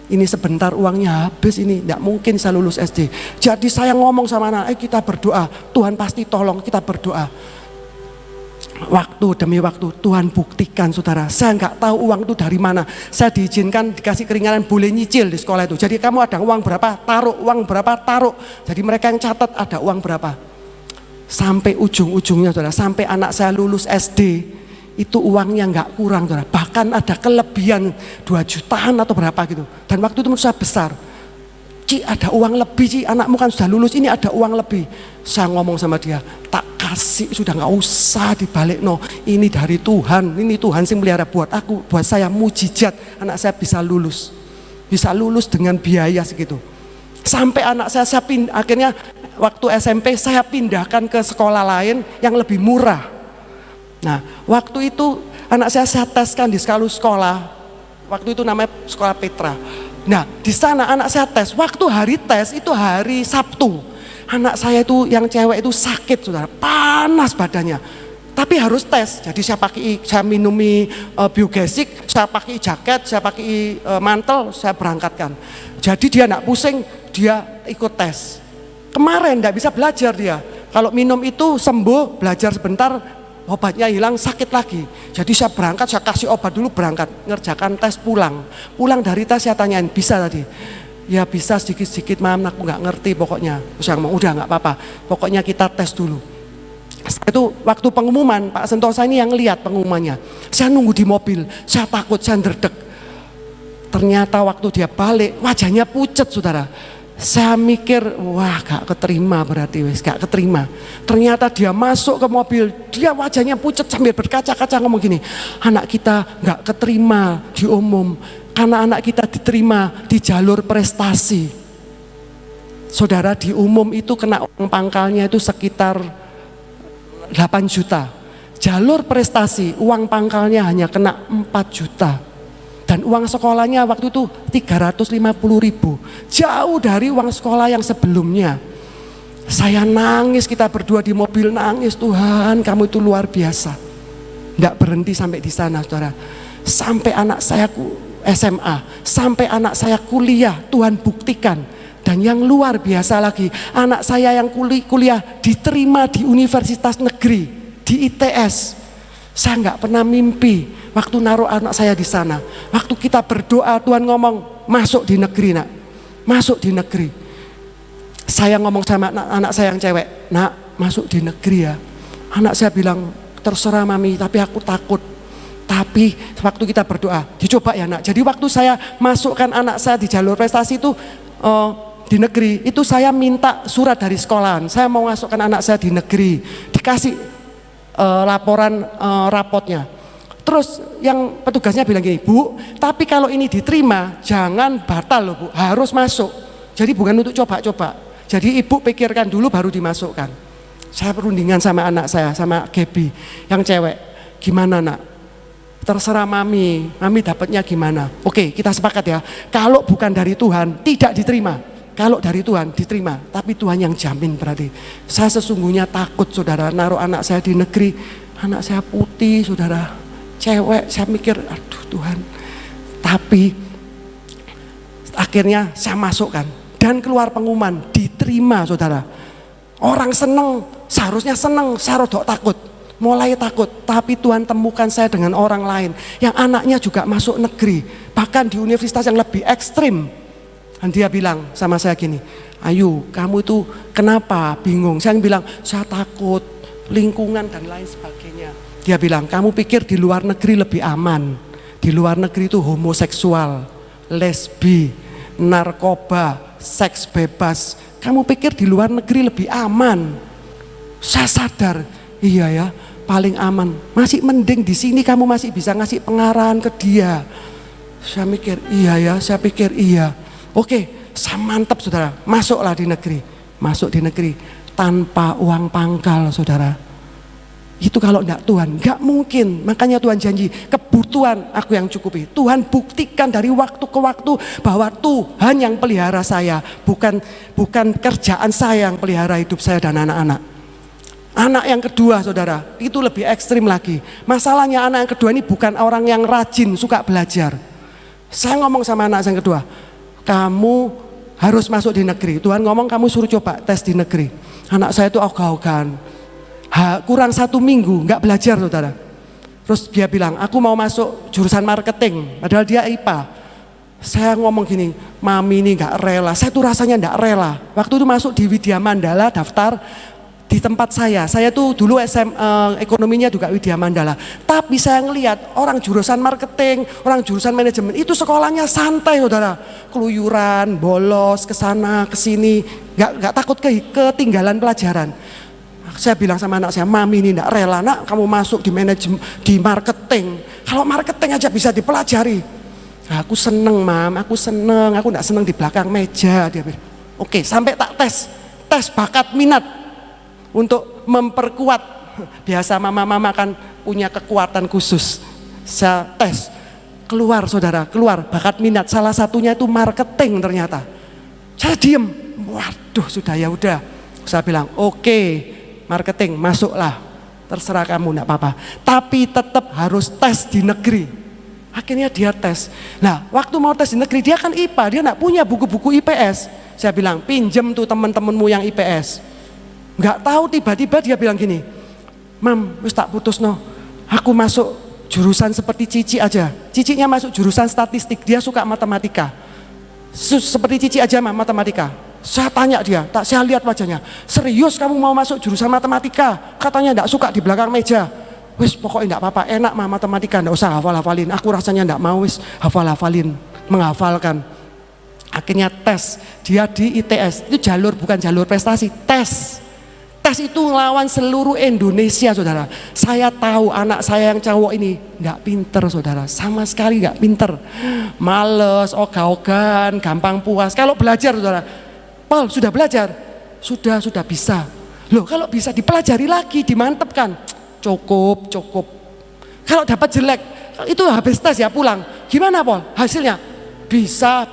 Ini sebentar uangnya habis, ini tidak mungkin saya lulus SD. Jadi saya ngomong sama anak, kita berdoa, Tuhan pasti tolong, kita berdoa. Waktu demi waktu Tuhan buktikan saudara. Saya nggak tahu uang itu dari mana. Saya diizinkan dikasih keringanan boleh nyicil di sekolah itu. Jadi kamu ada uang berapa taruh, uang berapa taruh. Jadi mereka yang catat ada uang berapa. Sampai ujung-ujungnya saudara, sampai anak saya lulus SD itu uangnya nggak kurang saudara. Bahkan ada kelebihan 2 jutaan atau berapa gitu. Dan waktu itu menurut saya besar. Ci ada uang lebih, Ci anakmu kan sudah lulus, ini ada uang lebih. Saya ngomong sama dia, tak kasih, sudah nggak usah dibalik, no ini dari Tuhan, ini Tuhan sih melihara buat aku, buat saya mujizat, anak saya bisa lulus dengan biaya segitu. Sampai anak saya akhirnya waktu SMP saya pindahkan ke sekolah lain yang lebih murah. Nah waktu itu anak saya teskan di sekolah, waktu itu namanya sekolah Petra. Nah di sana anak saya tes, waktu hari tes itu hari Sabtu. Anak saya itu yang cewek itu sakit saudara, panas badannya. Tapi harus tes, jadi saya minumi biogesik, saya pakai jaket, saya pakai mantel, saya berangkatkan. Jadi dia enggak pusing, dia ikut tes. Kemarin enggak bisa belajar dia, kalau minum itu sembuh, belajar sebentar, obatnya hilang, sakit lagi. Jadi saya berangkat, saya kasih obat dulu, berangkat, ngerjakan tes pulang. Pulang dari tes saya tanyain, bisa tadi? Ya bisa sedikit-sedikit, mam, aku nggak ngerti pokoknya. Saya ngomong, udah nggak apa-apa, pokoknya kita tes dulu. Itu waktu pengumuman, Pak Sentosa ini yang lihat pengumumannya. Saya nunggu di mobil, saya takut, saya ndredeg. Ternyata waktu dia balik, wajahnya pucet saudara. Saya mikir, wah gak keterima berarti, gak keterima. Ternyata dia masuk ke mobil, dia wajahnya pucet sambil berkaca-kaca ngomong gini, anak kita gak keterima di umum, karena anak kita diterima di jalur prestasi. Saudara, di umum itu kena uang pangkalnya itu sekitar 8 juta. Jalur prestasi, uang pangkalnya hanya kena 4 juta. Dan uang sekolahnya waktu itu 350.000, jauh dari uang sekolah yang sebelumnya. Saya nangis, kita berdua di mobil nangis, Tuhan kamu itu luar biasa. Tidak berhenti sampai di sana saudara. Sampai anak saya SMA, sampai anak saya kuliah, Tuhan buktikan. Dan yang luar biasa lagi, anak saya yang kuliah diterima di universitas negeri, di ITS. Saya nggak pernah mimpi waktu naruh anak saya di sana. Waktu kita berdoa Tuhan ngomong masuk di negeri nak, masuk di negeri. Saya ngomong sama anak saya yang cewek, nak masuk di negeri ya. Anak saya bilang terserah mami, tapi aku takut. Tapi waktu kita berdoa, dicoba ya nak. Jadi waktu saya masukkan anak saya di jalur prestasi itu di negeri, itu saya minta surat dari sekolahan. Saya mau masukkan anak saya di negeri, dikasih laporan rapotnya. Terus yang petugasnya bilang gini, Bu, tapi kalau ini diterima jangan batal loh Bu, harus masuk. Jadi bukan untuk coba-coba. Jadi ibu pikirkan dulu baru dimasukkan. Saya perundingan sama anak saya, sama Gaby yang cewek. Gimana nak? terserah mami dapatnya gimana. Oke, kita sepakat ya, kalau bukan dari Tuhan tidak diterima, kalau dari Tuhan diterima, tapi Tuhan yang jamin. Berarti saya sesungguhnya takut saudara naruh anak saya di negeri, anak saya putih saudara, cewek, saya mikir aduh Tuhan. Tapi akhirnya saya masukkan dan keluar pengumuman, diterima saudara. Orang seneng, seharusnya seneng, saya rodok takut. Mulai takut, tapi Tuhan temukan saya dengan orang lain yang anaknya juga masuk negeri, bahkan di universitas yang lebih ekstrim. Dan dia bilang sama saya gini, Ayu kamu itu kenapa bingung? Saya bilang saya takut lingkungan dan lain sebagainya. Dia bilang kamu pikir di luar negeri lebih aman? Di luar negeri itu homoseksual, lesbi, narkoba, seks bebas. Kamu pikir di luar negeri lebih aman? Saya sadar, iya ya, paling aman. Masih mending di sini kamu masih bisa ngasih pengarahan ke dia. Saya mikir, iya ya, saya pikir iya. Oke, saya mantap saudara, masuklah di negeri. Masuk di negeri tanpa uang pangkal saudara. Itu kalau enggak Tuhan, enggak mungkin. Makanya Tuhan janji, kebutuhan aku yang cukupi. Tuhan buktikan dari waktu ke waktu bahwa Tuhan yang pelihara saya, bukan kerjaan saya yang pelihara hidup saya dan anak-anak. Anak yang kedua saudara, itu lebih ekstrim lagi. Masalahnya anak yang kedua ini bukan orang yang rajin, suka belajar. Saya ngomong sama anak yang kedua, kamu harus masuk di negeri. Tuhan ngomong kamu suruh coba tes di negeri. Anak saya itu ogah-ogahan. Kurang 1 minggu nggak belajar saudara. Terus dia bilang aku mau masuk jurusan marketing, padahal dia IPA. Saya ngomong gini, mami ini nggak rela. Saya tuh rasanya nggak rela. Waktu itu masuk di Widya Mandala daftar di tempat saya tuh dulu ekonominya juga Widya Mandala. Tapi saya ngelihat orang jurusan marketing, orang jurusan manajemen itu sekolahnya santai saudara, keluyuran, bolos, kesana kesini, nggak takut ketinggalan pelajaran. Saya bilang sama anak saya, mami ini enggak rela nak kamu masuk di manajemen, di marketing. Kalau marketing aja bisa dipelajari. Nah, aku seneng mam, aku enggak seneng di belakang meja. Dia bilang, oke sampai tak tes bakat minat untuk memperkuat. Biasa mama-mama kan punya kekuatan khusus. Saya tes, keluar saudara, keluar bakat minat. Salah satunya itu marketing ternyata. Saya diem, waduh sudah ya udah. Saya bilang oke. Marketing, masuklah, terserah kamu, enggak apa-apa. Tapi tetap harus tes di negeri. Akhirnya dia tes. Nah, waktu mau tes di negeri, dia kan IPA, dia enggak punya buku-buku IPS. Saya bilang, pinjem tuh teman-temanmu yang IPS. Enggak tahu tiba-tiba dia bilang gini, Mam, wis tak putus no. Aku masuk jurusan seperti Cici aja. Cicinya masuk jurusan statistik, dia suka matematika. Seperti Cici aja mah matematika. Saya tanya dia, saya lihat wajahnya, serius kamu mau masuk jurusan matematika? Katanya enggak suka di belakang meja. Wis pokoknya enggak apa-apa, enak mah matematika, enggak usah hafal-hafalin. Aku rasanya enggak mau wis hafal-hafalin, menghafalkan. Akhirnya tes, dia di ITS, itu jalur bukan jalur prestasi, tes. Tes itu ngelawan seluruh Indonesia saudara. Saya tahu anak saya yang cowok ini enggak pinter saudara, sama sekali enggak pinter. Males, ogah-ogahan, gampang puas. Kalau belajar saudara, Paul sudah belajar? Sudah bisa. Loh kalau bisa dipelajari lagi, dimantepkan. Cukup. Kalau dapat jelek, itu habis tes ya pulang. Gimana Paul? Hasilnya? Bisa.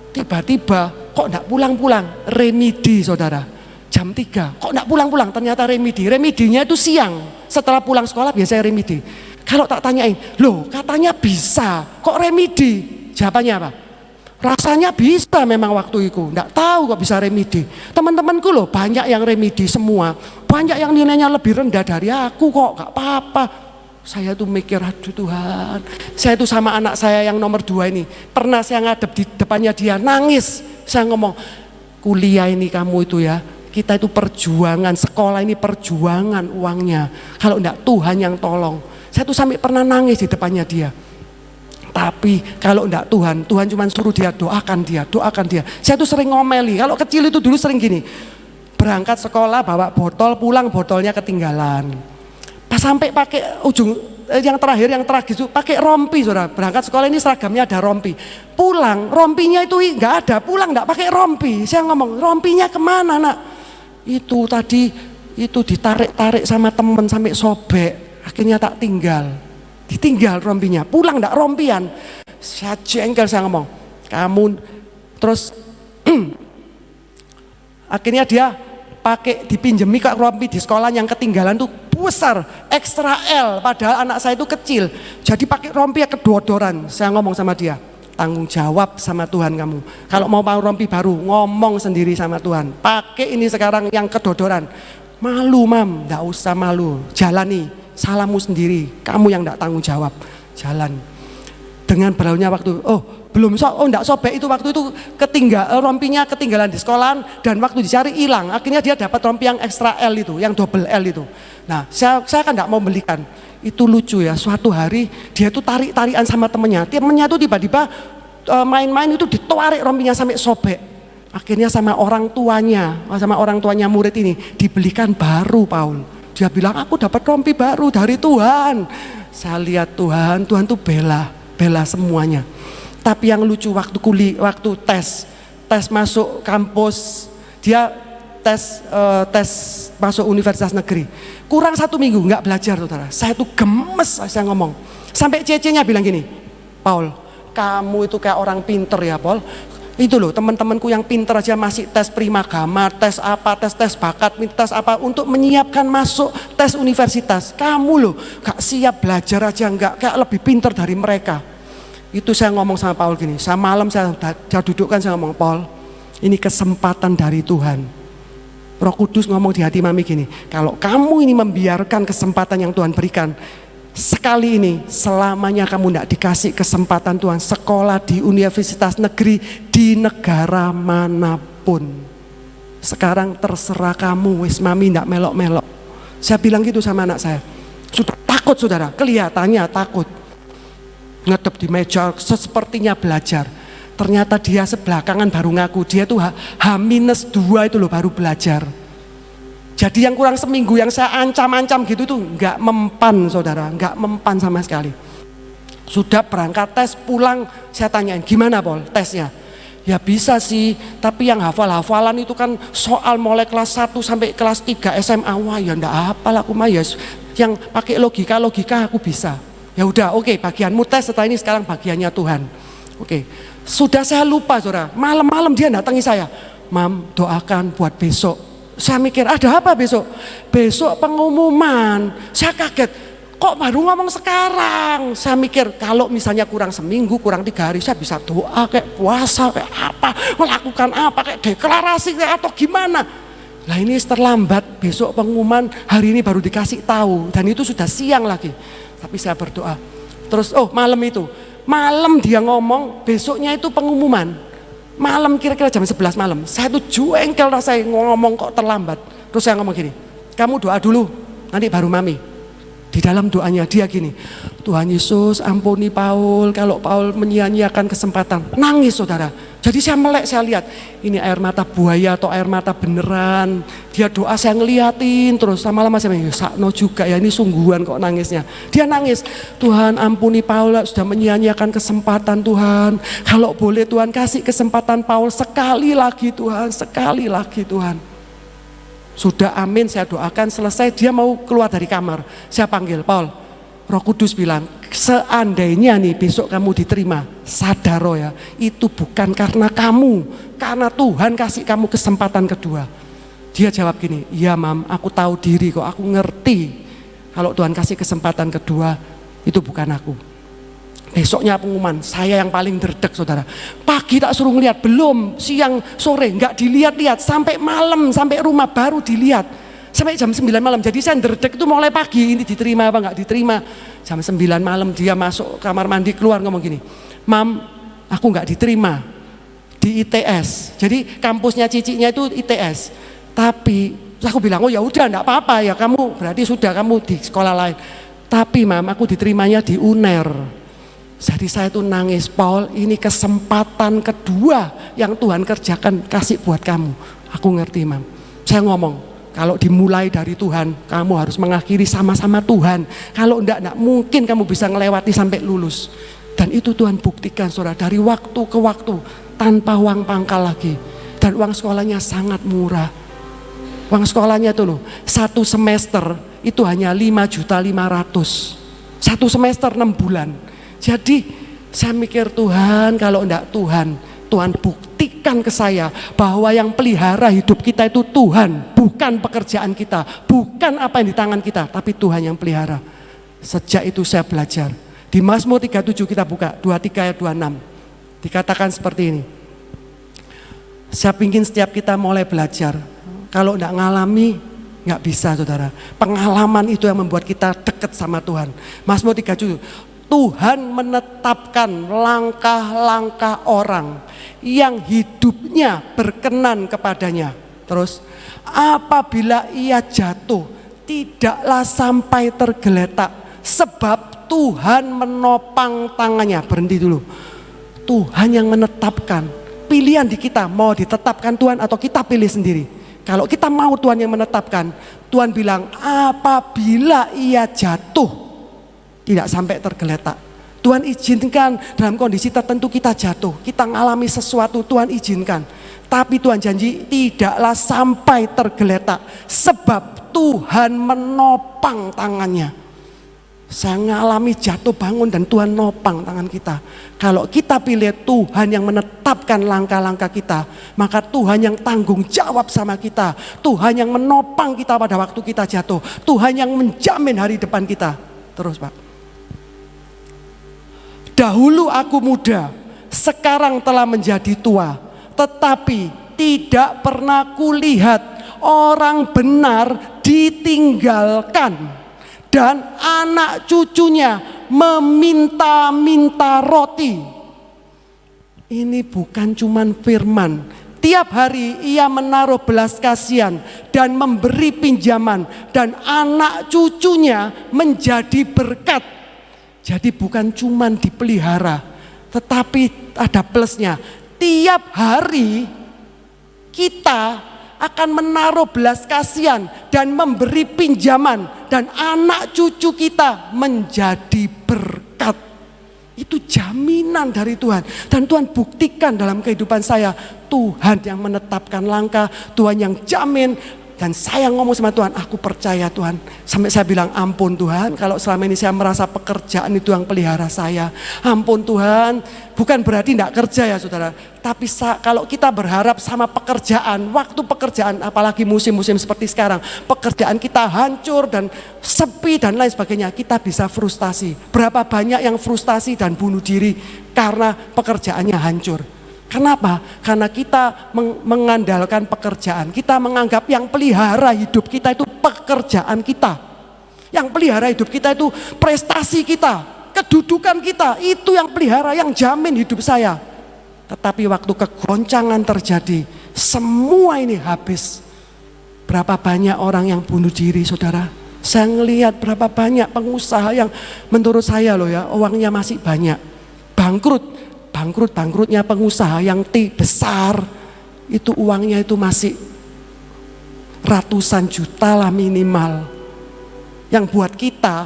Tiba-tiba kok enggak pulang-pulang? Remedi saudara. Jam 3, kok enggak pulang-pulang? Ternyata remedi. Remedinya itu siang. Setelah pulang sekolah biasanya remedi. Kalau tak tanyain, loh katanya bisa, kok remedi? Jawabannya apa? Rasanya bisa memang waktu itu, enggak tahu kok bisa remedi. Teman-temanku loh banyak yang remedi semua, banyak yang nilainya lebih rendah dari aku kok, enggak apa-apa. Saya tuh mikir, aduh Tuhan, saya tuh sama anak saya yang nomor 2 ini, pernah saya ngadep di depannya dia, nangis. Saya ngomong, kuliah ini kamu itu ya, kita itu perjuangan, sekolah ini perjuangan uangnya. Kalau enggak Tuhan yang tolong. Saya tuh sampai pernah nangis di depannya dia. Tapi kalau enggak Tuhan cuma suruh dia doakan dia. Saya tuh sering ngomeli, kalau kecil itu dulu sering gini, berangkat sekolah bawa botol, pulang botolnya ketinggalan. Pas sampai pakai ujung yang terakhir itu pakai rompi saudara. Berangkat sekolah ini seragamnya ada rompi. Pulang rompinya itu enggak ada, pulang enggak pakai rompi. Saya ngomong, rompinya kemana nak? Itu tadi itu ditarik-tarik sama temen sampai sobek. Akhirnya tak tinggal. ditinggal rompinya, pulang enggak rompian. Saya jengkel, saya ngomong, kamu terus akhirnya dia pakai dipinjemi kak rompi di sekolah yang ketinggalan tuh besar, ekstra L, padahal anak saya itu kecil. Jadi pakai rompi kedodoran. Saya ngomong sama dia, tanggung jawab sama Tuhan kamu. Kalau mau rompi baru, ngomong sendiri sama Tuhan. Pakai ini sekarang yang kedodoran. Malu mam, enggak usah malu. Jalani, salahmu sendiri. Kamu yang enggak tanggung jawab. Jalan. Dengan berlalunya waktu, enggak sobek itu waktu itu rompinya ketinggalan di sekolahan dan waktu dicari hilang. Akhirnya dia dapat rompi yang ekstra L itu, yang double L itu. Nah, saya kan enggak mau belikan. Itu lucu ya, suatu hari dia tuh tarik-tarikan sama temennya. Temennya tuh tiba-tiba main-main itu ditarik rompinya sampai sobek. Akhirnya sama orang tuanya murid ini dibelikan baru, Paul. Dia bilang, aku dapat rompi baru dari Tuhan. Saya lihat Tuhan tuh bela semuanya. Tapi yang lucu waktu tes masuk kampus, dia tes masuk universitas negeri. Kurang 1 minggu nggak belajar, saudara. Saya tuh gemes, saya ngomong. Sampai cece-nya bilang gini, Paul, kamu itu kayak orang pinter ya, Paul. Itu loh teman-temanku yang pinter aja masih tes primagama, tes apa, tes bakat, tes apa untuk menyiapkan masuk tes universitas. Kamu loh gak siap belajar aja, nggak kayak lebih pinter dari mereka. Itu saya ngomong sama Paul gini, malam saya dudukkan, saya ngomong, Paul, ini kesempatan dari Tuhan. Roh Kudus ngomong di hati mami gini, kalau kamu ini membiarkan kesempatan yang Tuhan berikan, sekali ini selamanya kamu tidak dikasih kesempatan Tuhan sekolah di universitas negeri di negara manapun. Sekarang terserah kamu, wis mami tidak melok-melok. Saya bilang gitu sama anak saya. Sudah takut saudara, kelihatannya takut. Ngedep di meja sepertinya belajar. Ternyata dia sebelakangan baru ngaku, dia tuh H-2 itu loh baru belajar. Jadi yang kurang seminggu yang saya ancam-ancam gitu tuh nggak mempan saudara, nggak mempan sama sekali. Sudah berangkat tes pulang, saya tanyain gimana Paul tesnya? Ya bisa sih, tapi yang hafal-hafalan itu kan soal mulai kelas 1 sampai kelas 3 SMA. Wah ya enggak hafal aku mah ya, yang pakai logika aku bisa. Ya udah oke, bagianmu tes, setelah ini sekarang bagiannya Tuhan. Oke, sudah saya lupa saudara, malam-malam dia datangi saya, Mam doakan buat besok. Saya mikir ada apa besok? Besok pengumuman. Saya kaget, kok baru ngomong sekarang? Saya mikir kalau misalnya kurang seminggu, kurang 3 hari saya bisa doa kayak puasa, kayak apa, melakukan apa, kayak deklarasi kayak atau gimana. Lah ini terlambat, besok pengumuman, hari ini baru dikasih tahu dan itu sudah siang lagi. Tapi saya berdoa. Terus malam dia ngomong besoknya itu pengumuman. Malam kira-kira jam 11 malam, saya tuh jengkel rasanya ngomong kok terlambat. Terus saya ngomong gini, kamu doa dulu, nanti baru mami. Di dalam doanya dia gini, Tuhan Yesus ampuni Paul, kalau Paul menyia-nyiakan kesempatan. Nangis saudara. Jadi saya melek, saya lihat, ini air mata buaya atau air mata beneran. Dia doa saya ngeliatin terus, lama-lama saya bilang, sakno juga ya, ini sungguhan kok nangisnya. Dia nangis, Tuhan ampuni Paul sudah menyia-nyiakan kesempatan Tuhan. Kalau boleh Tuhan kasih kesempatan Paul sekali lagi Tuhan, sekali lagi Tuhan. Sudah amin, saya doakan selesai, dia mau keluar dari kamar. Saya panggil, Paul, Roh Kudus bilang, seandainya nih besok kamu diterima, sadaro ya, itu bukan karena kamu, karena Tuhan kasih kamu kesempatan kedua. Dia jawab gini, iya Mam, aku tahu diri kok, aku ngerti kalau Tuhan kasih kesempatan kedua, itu bukan aku. Besoknya pengumuman, saya yang paling derdek saudara. Pagi tak suruh ngeliat, belum, siang, sore, nggak dilihat-lihat, sampai malam, sampai rumah baru dilihat. Sampai jam 9 malam, jadi saya derdek itu mulai pagi, ini diterima apa nggak diterima. Jam 9 malam dia masuk kamar mandi, keluar ngomong gini, Mam, aku nggak diterima di ITS. Jadi kampusnya cicinya itu ITS. Tapi aku bilang, oh ya udah nggak apa-apa ya, kamu berarti sudah kamu di sekolah lain. Tapi Mam, aku diterimanya di UNER. Jadi saya tuh nangis, Paul, ini kesempatan kedua yang Tuhan kerjakan, kasih buat kamu. Aku ngerti Mam. Saya ngomong, kalau dimulai dari Tuhan, kamu harus mengakhiri sama-sama Tuhan. Kalau enggak mungkin kamu bisa ngelewati sampai lulus. Dan itu Tuhan buktikan saudara, dari waktu ke waktu, tanpa uang pangkal lagi. Dan uang sekolahnya sangat murah. Uang sekolahnya tuh loh, 1 semester itu hanya 5.500.000. 1 semester 6 bulan. Jadi saya mikir, Tuhan, kalau enggak Tuhan buktikan ke saya bahwa yang pelihara hidup kita itu Tuhan, bukan pekerjaan kita, bukan apa yang di tangan kita, tapi Tuhan yang pelihara. Sejak itu saya belajar. Di Mazmur 37 kita buka 23 ayat 26. Dikatakan seperti ini. Saya ingin setiap kita mulai belajar. Kalau enggak ngalami, nggak bisa, saudara. Pengalaman itu yang membuat kita dekat sama Tuhan. Mazmur 37, Tuhan menetapkan langkah-langkah orang yang hidupnya berkenan kepadanya. Terus, apabila ia jatuh, tidaklah sampai tergeletak, sebab Tuhan menopang tangannya. Berhenti dulu. Tuhan yang menetapkan. Pilihan di kita, mau ditetapkan Tuhan atau kita pilih sendiri. Kalau kita mau Tuhan yang menetapkan, Tuhan bilang apabila ia jatuh tidak sampai tergeletak. Tuhan izinkan dalam kondisi tertentu kita jatuh, kita mengalami sesuatu, Tuhan izinkan. Tapi Tuhan janji tidaklah sampai tergeletak, sebab Tuhan menopang tangannya. Saya mengalami jatuh bangun dan Tuhan nopang tangan kita. Kalau kita pilih Tuhan yang menetapkan langkah-langkah kita, maka Tuhan yang tanggung jawab sama kita. Tuhan yang menopang kita pada waktu kita jatuh. Tuhan yang menjamin hari depan kita. Terus Pak. Dahulu aku muda, sekarang telah menjadi tua, tetapi tidak pernah kulihat orang benar ditinggalkan dan anak cucunya meminta-minta roti. Ini bukan cuman firman. Tiap hari ia menaruh belas kasihan dan memberi pinjaman, dan anak cucunya menjadi berkat. Jadi bukan cuman dipelihara, tetapi ada plusnya. Tiap hari kita akan menaruh belas kasihan dan memberi pinjaman, dan anak cucu kita menjadi berkat. Itu jaminan dari Tuhan, dan Tuhan buktikan dalam kehidupan saya. Tuhan yang menetapkan langkah, Tuhan yang jamin. Dan saya ngomong sama Tuhan, aku percaya Tuhan. Sampai saya bilang, ampun Tuhan, kalau selama ini saya merasa pekerjaan itu yang pelihara saya. Ampun Tuhan, bukan berarti tidak kerja ya saudara. Tapi kalau kita berharap sama pekerjaan, waktu pekerjaan, apalagi musim-musim seperti sekarang, pekerjaan kita hancur dan sepi dan lain sebagainya, kita bisa frustasi. Berapa banyak yang frustasi dan bunuh diri karena pekerjaannya hancur. Kenapa? Karena kita mengandalkan pekerjaan. Kita menganggap yang pelihara hidup kita itu pekerjaan kita. Yang pelihara hidup kita itu prestasi kita, kedudukan kita. Itu yang pelihara, yang jamin hidup saya. Tetapi waktu kegoncangan terjadi, semua ini habis. Berapa banyak orang yang bunuh diri saudara. Saya ngelihat berapa banyak pengusaha yang menurut saya loh ya, uangnya masih banyak. Bangkrutnya pengusaha yang besar, itu uangnya itu masih ratusan juta lah minimal. Yang buat kita,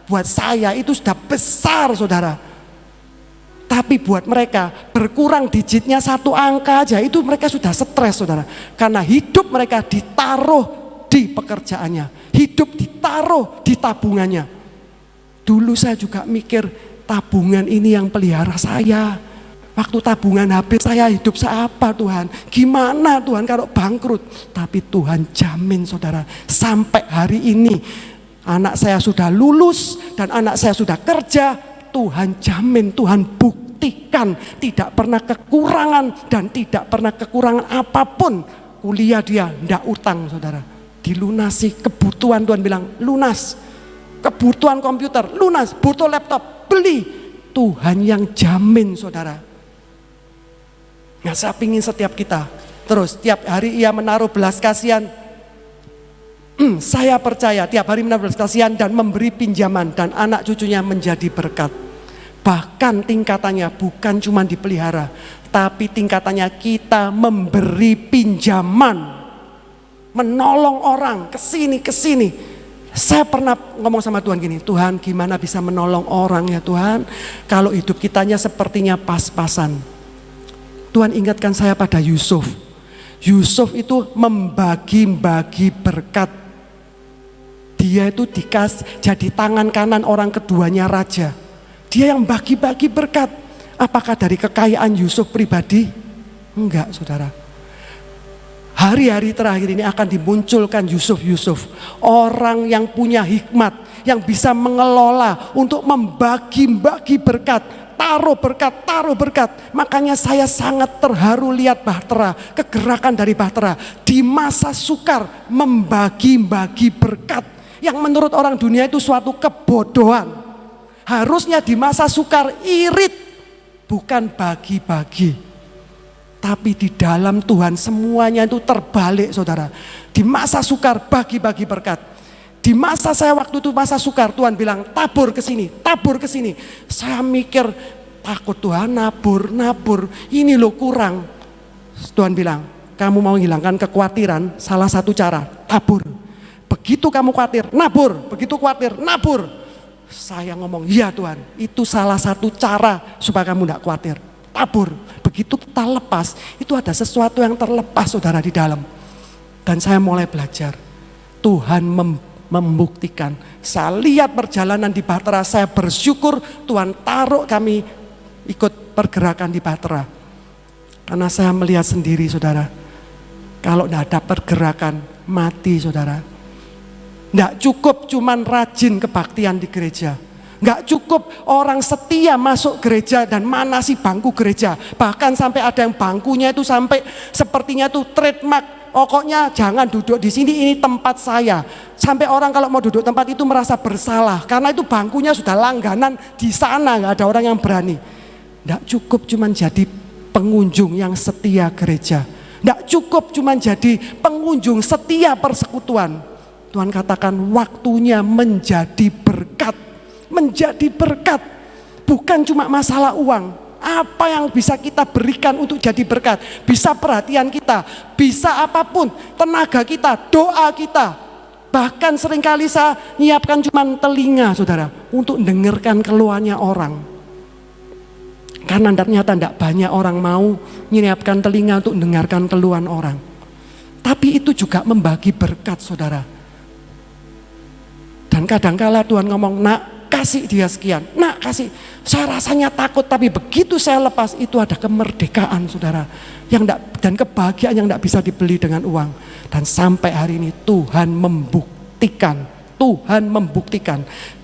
buat saya itu sudah besar saudara. Tapi buat mereka berkurang digitnya 1 angka aja, itu mereka sudah stres saudara. Karena hidup mereka ditaruh di pekerjaannya, hidup ditaruh di tabungannya. Dulu saya juga mikir, tabungan ini yang pelihara saya. Waktu tabungan habis, saya hidup saya apa Tuhan? Gimana Tuhan kalau bangkrut? Tapi Tuhan jamin saudara, sampai hari ini anak saya sudah lulus dan anak saya sudah kerja. Tuhan jamin, Tuhan buktikan tidak pernah kekurangan dan tidak pernah kekurangan apapun. Kuliah dia enggak utang saudara, dilunasi. Kebutuhan Tuhan bilang lunas, kebutuhan komputer lunas, butuh laptop beli. Tuhan yang jamin saudara. Nah, saya ingin setiap kita terus tiap hari ia menaruh belas kasihan. Saya percaya tiap hari menaruh belas kasihan dan memberi pinjaman, dan anak cucunya menjadi berkat. Bahkan tingkatannya bukan cuma dipelihara, tapi tingkatannya kita memberi pinjaman, menolong orang kesini. Saya pernah ngomong sama Tuhan gini, Tuhan gimana bisa menolong orang ya Tuhan, kalau hidup kitanya sepertinya pas-pasan. Tuhan ingatkan saya pada Yusuf. Yusuf itu membagi-bagi berkat di Dia itu jadi tangan kanan orang keduanya raja. Dia yang bagi-bagi berkat. Apakah dari kekayaan Yusuf pribadi? Enggak, saudara. Hari-hari terakhir ini akan dimunculkan Yusuf. Orang yang punya hikmat, yang bisa mengelola untuk membagi-bagi berkat. Taruh berkat. Makanya saya sangat terharu lihat Bahtera, kegerakan dari Bahtera. Di masa sukar membagi-bagi berkat. Yang menurut orang dunia itu suatu kebodohan. Harusnya di masa sukar irit, bukan bagi-bagi. Tapi di dalam Tuhan semuanya itu terbalik, saudara. Di masa sukar bagi-bagi berkat. Di masa saya waktu itu masa sukar, Tuhan bilang tabur ke sini. Saya mikir takut, Tuhan, nabur. Ini loh kurang. Tuhan bilang, kamu mau hilangkan kekhawatiran, salah satu cara, tabur. Begitu kamu khawatir, nabur. Begitu khawatir, nabur. Saya ngomong, iya Tuhan, itu salah satu cara supaya kamu tidak khawatir. Tabur. Begitu kita lepas, itu ada sesuatu yang terlepas, saudara, di dalam. Dan saya mulai belajar. Tuhan membuktikan. Saya lihat perjalanan di Bahtera, saya bersyukur Tuhan taruh kami ikut pergerakan di Bahtera. Karena saya melihat sendiri, saudara, kalau tidak ada pergerakan, mati, saudara. Tidak cukup cuman rajin kebaktian di gereja. Nggak cukup orang setia masuk gereja dan mana sih bangku gereja. Bahkan sampai ada yang bangkunya itu sampai sepertinya tuh trademark. Pokoknya jangan duduk di sini, ini tempat saya. Sampai orang kalau mau duduk tempat itu merasa bersalah. Karena itu bangkunya sudah langganan di sana, nggak ada orang yang berani. Nggak cukup cuman jadi pengunjung yang setia gereja. Nggak cukup cuman jadi pengunjung setia persekutuan. Tuhan katakan waktunya menjadi berkat. Menjadi berkat, bukan cuma masalah uang. Apa yang bisa kita berikan untuk jadi berkat? Bisa perhatian kita, bisa apapun, tenaga kita, doa kita. Bahkan seringkali saya nyiapkan cuma telinga, saudara, untuk dengarkan keluhannya orang. Karena ternyata tidak banyak orang mau menyiapkan telinga untuk dengarkan keluhan orang. Tapi itu juga membagi berkat, saudara. Dan kadangkala Tuhan ngomong, nak, kasih dia sekian, nak kasih. Saya rasanya takut, tapi begitu saya lepas itu ada kemerdekaan, saudara, yang dan kebahagiaan yang tidak bisa dibeli dengan uang. Dan sampai hari ini Tuhan membuktikan.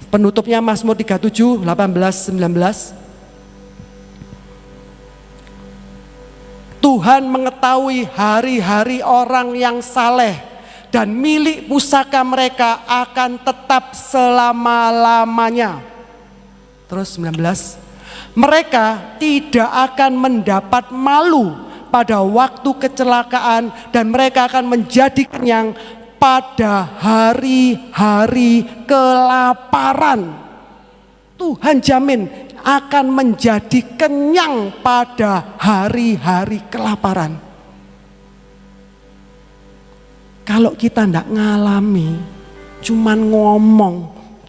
Penutupnya Mazmur 37, 18, 19. Tuhan mengetahui hari-hari orang yang saleh, dan milik pusaka mereka akan tetap selama-lamanya. Terus 19. Mereka tidak akan mendapat malu pada waktu kecelakaan, dan mereka akan menjadi kenyang pada hari-hari kelaparan. Tuhan jamin akan menjadi kenyang pada hari-hari kelaparan. Kalau kita tidak ngalami, cuman ngomong,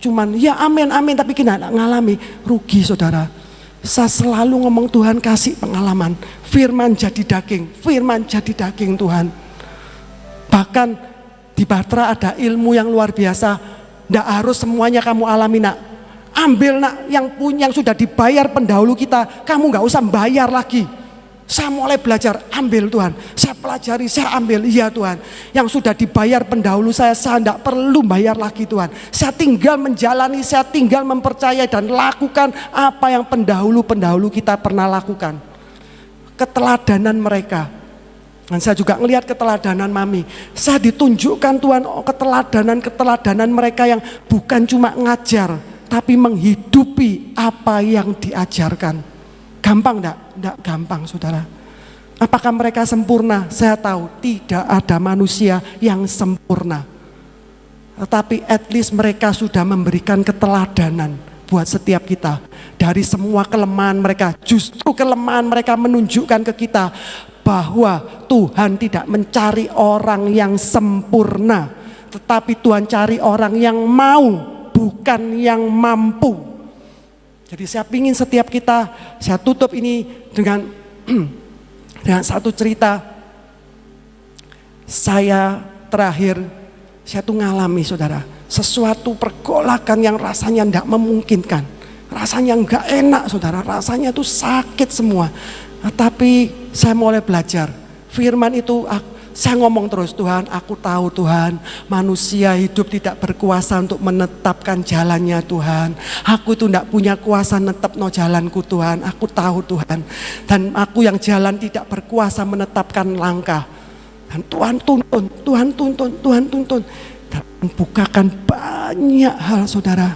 cuman ya amin, tapi kita tidak ngalami, rugi, saudara. Saya selalu ngomong Tuhan kasih pengalaman, firman jadi daging Tuhan. Bahkan di Bahtera ada ilmu yang luar biasa. Tidak harus semuanya kamu alami, nak. Ambil, nak, yang sudah dibayar pendahulu kita, kamu nggak usah bayar lagi. Saya mulai belajar, ambil Tuhan. Saya pelajari, saya ambil, iya Tuhan. Yang sudah dibayar pendahulu saya tidak perlu bayar lagi Tuhan. Saya tinggal menjalani, saya tinggal mempercayai dan lakukan apa yang pendahulu kita pernah lakukan. Keteladanan mereka. Dan saya juga melihat keteladanan Mami. Saya ditunjukkan Tuhan keteladanan mereka yang bukan cuma ngajar, tapi menghidupi apa yang diajarkan. Gampang enggak? Enggak gampang, saudara. Apakah mereka sempurna? Saya tahu tidak ada manusia yang sempurna. Tetapi at least mereka sudah memberikan keteladanan buat setiap kita. Dari semua kelemahan mereka, justru kelemahan mereka menunjukkan ke kita bahwa Tuhan tidak mencari orang yang sempurna, tetapi Tuhan cari orang yang mau, bukan yang mampu. Jadi saya ingin setiap kita, saya tutup ini dengan satu cerita. Saya terakhir, saya tuh ngalami, saudara. Sesuatu pergolakan yang rasanya tidak memungkinkan, rasanya nggak enak saudara, rasanya itu sakit semua. Tapi saya mulai belajar firman itu. Saya ngomong terus, Tuhan, aku tahu Tuhan, manusia hidup tidak berkuasa untuk menetapkan jalannya Tuhan. Aku itu tidak punya kuasa netep no jalanku Tuhan, aku tahu Tuhan. Dan aku yang jalan tidak berkuasa menetapkan langkah. Dan Tuhan tuntun, Tuhan tuntun, Tuhan tuntun. Dan membukakan banyak hal saudara.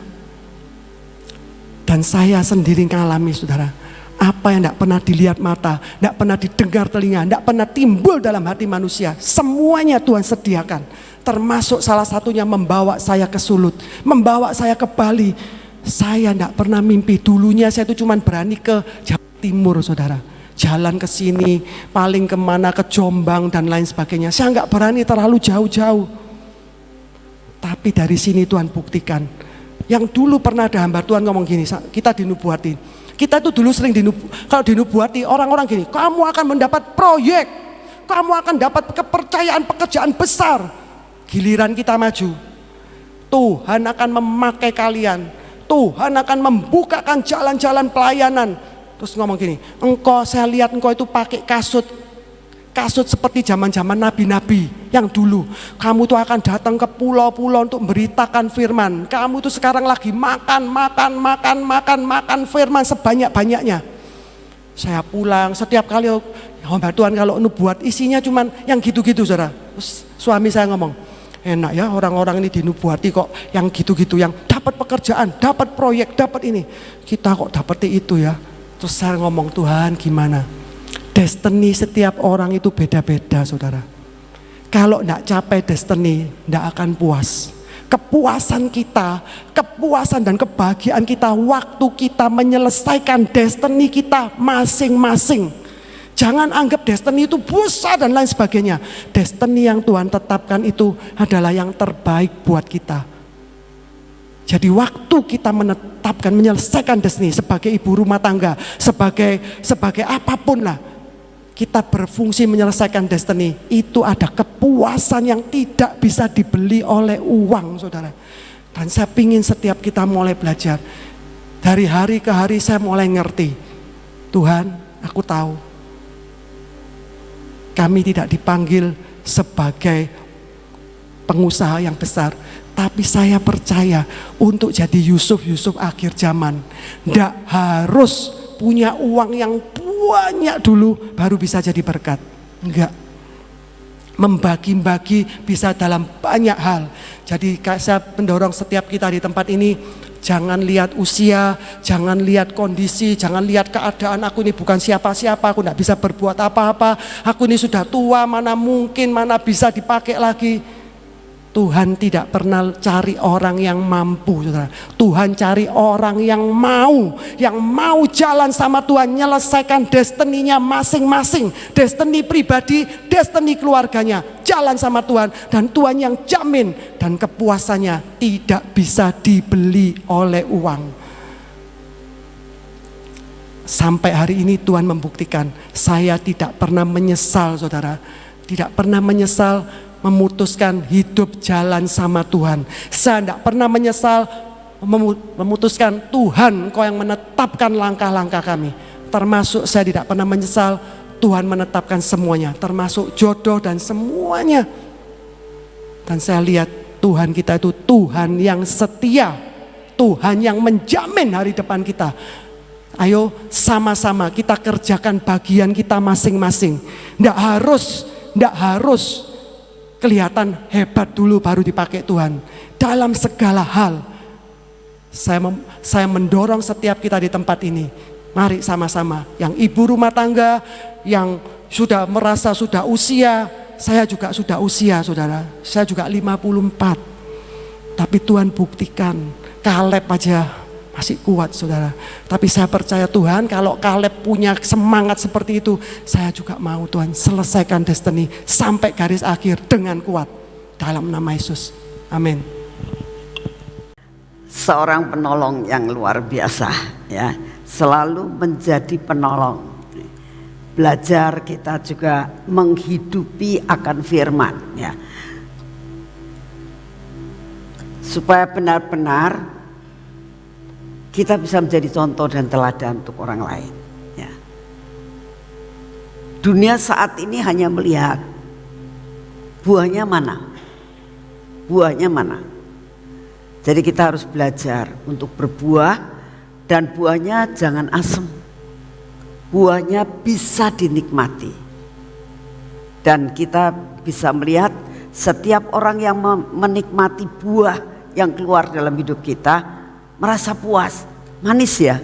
Dan saya sendiri mengalami saudara. Apa yang tidak pernah dilihat mata, tidak pernah didengar telinga, tidak pernah timbul dalam hati manusia, semuanya Tuhan sediakan. Termasuk salah satunya membawa saya ke Sulut, membawa saya ke Bali. Saya tidak pernah mimpi, dulunya saya itu cuma berani ke Jawa Timur saudara. Jalan ke sini, paling kemana, ke Jombang dan lain sebagainya. Saya nggak berani terlalu jauh-jauh. Tapi dari sini Tuhan buktikan. Yang dulu pernah ada hamba Tuhan ngomong gini, kita dinubuatin. Kita itu dulu sering kalau dinubuati orang-orang gini, kamu akan mendapat proyek, kamu akan dapat kepercayaan pekerjaan besar. Giliran kita maju, Tuhan akan memakai kalian, Tuhan akan membukakan jalan-jalan pelayanan. Terus ngomong gini, saya lihat engkau itu pakai kasut seperti zaman-zaman nabi-nabi yang dulu. Kamu tuh akan datang ke pulau-pulau untuk memberitakan firman. Kamu tuh sekarang lagi makan firman sebanyak-banyaknya. Saya pulang setiap kali hamba Tuhan kalau nubuat isinya cuman yang gitu-gitu saudara. Terus suami saya ngomong, enak ya orang-orang ini dinubuati kok yang gitu-gitu, yang dapat pekerjaan, dapat proyek, dapat ini. Kita kok dapat itu ya. Terus saya ngomong, Tuhan gimana? Destiny setiap orang itu beda-beda saudara. Kalau tidak capai destiny, tidak akan puas. Kepuasan kita, kepuasan dan kebahagiaan kita, waktu kita menyelesaikan destiny kita masing-masing. Jangan anggap destiny itu besar dan lain sebagainya. Destiny yang Tuhan tetapkan itu adalah yang terbaik buat kita. Jadi waktu kita menetapkan, menyelesaikan destiny sebagai ibu rumah tangga, sebagai apapun lah, kita berfungsi menyelesaikan destiny, itu ada kepuasan yang tidak bisa dibeli oleh uang saudara. Dan saya ingin setiap kita mulai belajar. Dari hari ke hari saya mulai ngerti, Tuhan aku tahu kami tidak dipanggil sebagai pengusaha yang besar, tapi saya percaya untuk jadi Yusuf akhir zaman. Tidak harus punya uang yang banyak dulu baru bisa jadi berkat. Enggak. Membagi-bagi bisa dalam banyak hal. Jadi saya mendorong setiap kita di tempat ini, jangan lihat usia, jangan lihat kondisi, jangan lihat keadaan. Aku ini bukan siapa-siapa, aku tidak bisa berbuat apa-apa. Aku ini sudah tua, mana mungkin, mana bisa dipakai lagi. Tuhan tidak pernah cari orang yang mampu saudara. Tuhan cari orang yang mau jalan sama Tuhan, menyelesaikan destiny-nya masing-masing, destiny pribadi, destiny keluarganya, jalan sama Tuhan, dan Tuhan yang jamin, dan kepuasannya tidak bisa dibeli oleh uang. Sampai hari ini Tuhan membuktikan, saya tidak pernah menyesal saudara, tidak pernah menyesal memutuskan hidup jalan sama Tuhan. Saya tidak pernah menyesal memutuskan Tuhan Engkau yang menetapkan langkah-langkah kami. Termasuk saya tidak pernah menyesal Tuhan menetapkan semuanya, termasuk jodoh dan semuanya. Dan saya lihat Tuhan kita itu Tuhan yang setia, Tuhan yang menjamin hari depan kita. Ayo sama-sama kita kerjakan bagian kita masing-masing. Tidak harus kelihatan hebat dulu baru dipakai Tuhan. Dalam segala hal saya mendorong setiap kita di tempat ini, mari sama-sama, yang ibu rumah tangga, yang sudah merasa sudah usia, saya juga sudah usia saudara, saya juga 54. Tapi Tuhan buktikan, Kaleb aja masih kuat saudara. Tapi saya percaya Tuhan, kalau Kaleb punya semangat seperti itu, saya juga mau Tuhan selesaikan destiny sampai garis akhir dengan kuat dalam nama Yesus. Amin. Seorang penolong yang luar biasa ya, selalu menjadi penolong. Belajar kita juga menghidupi akan firman ya. supaya benar-benar kita bisa menjadi contoh dan teladan untuk orang lain. Ya. Dunia saat ini hanya melihat buahnya mana, buahnya mana. Jadi kita harus belajar untuk berbuah, dan buahnya jangan asem. Buahnya bisa dinikmati. Dan kita bisa melihat setiap orang yang menikmati buah yang keluar dalam hidup kita merasa puas, manis ya.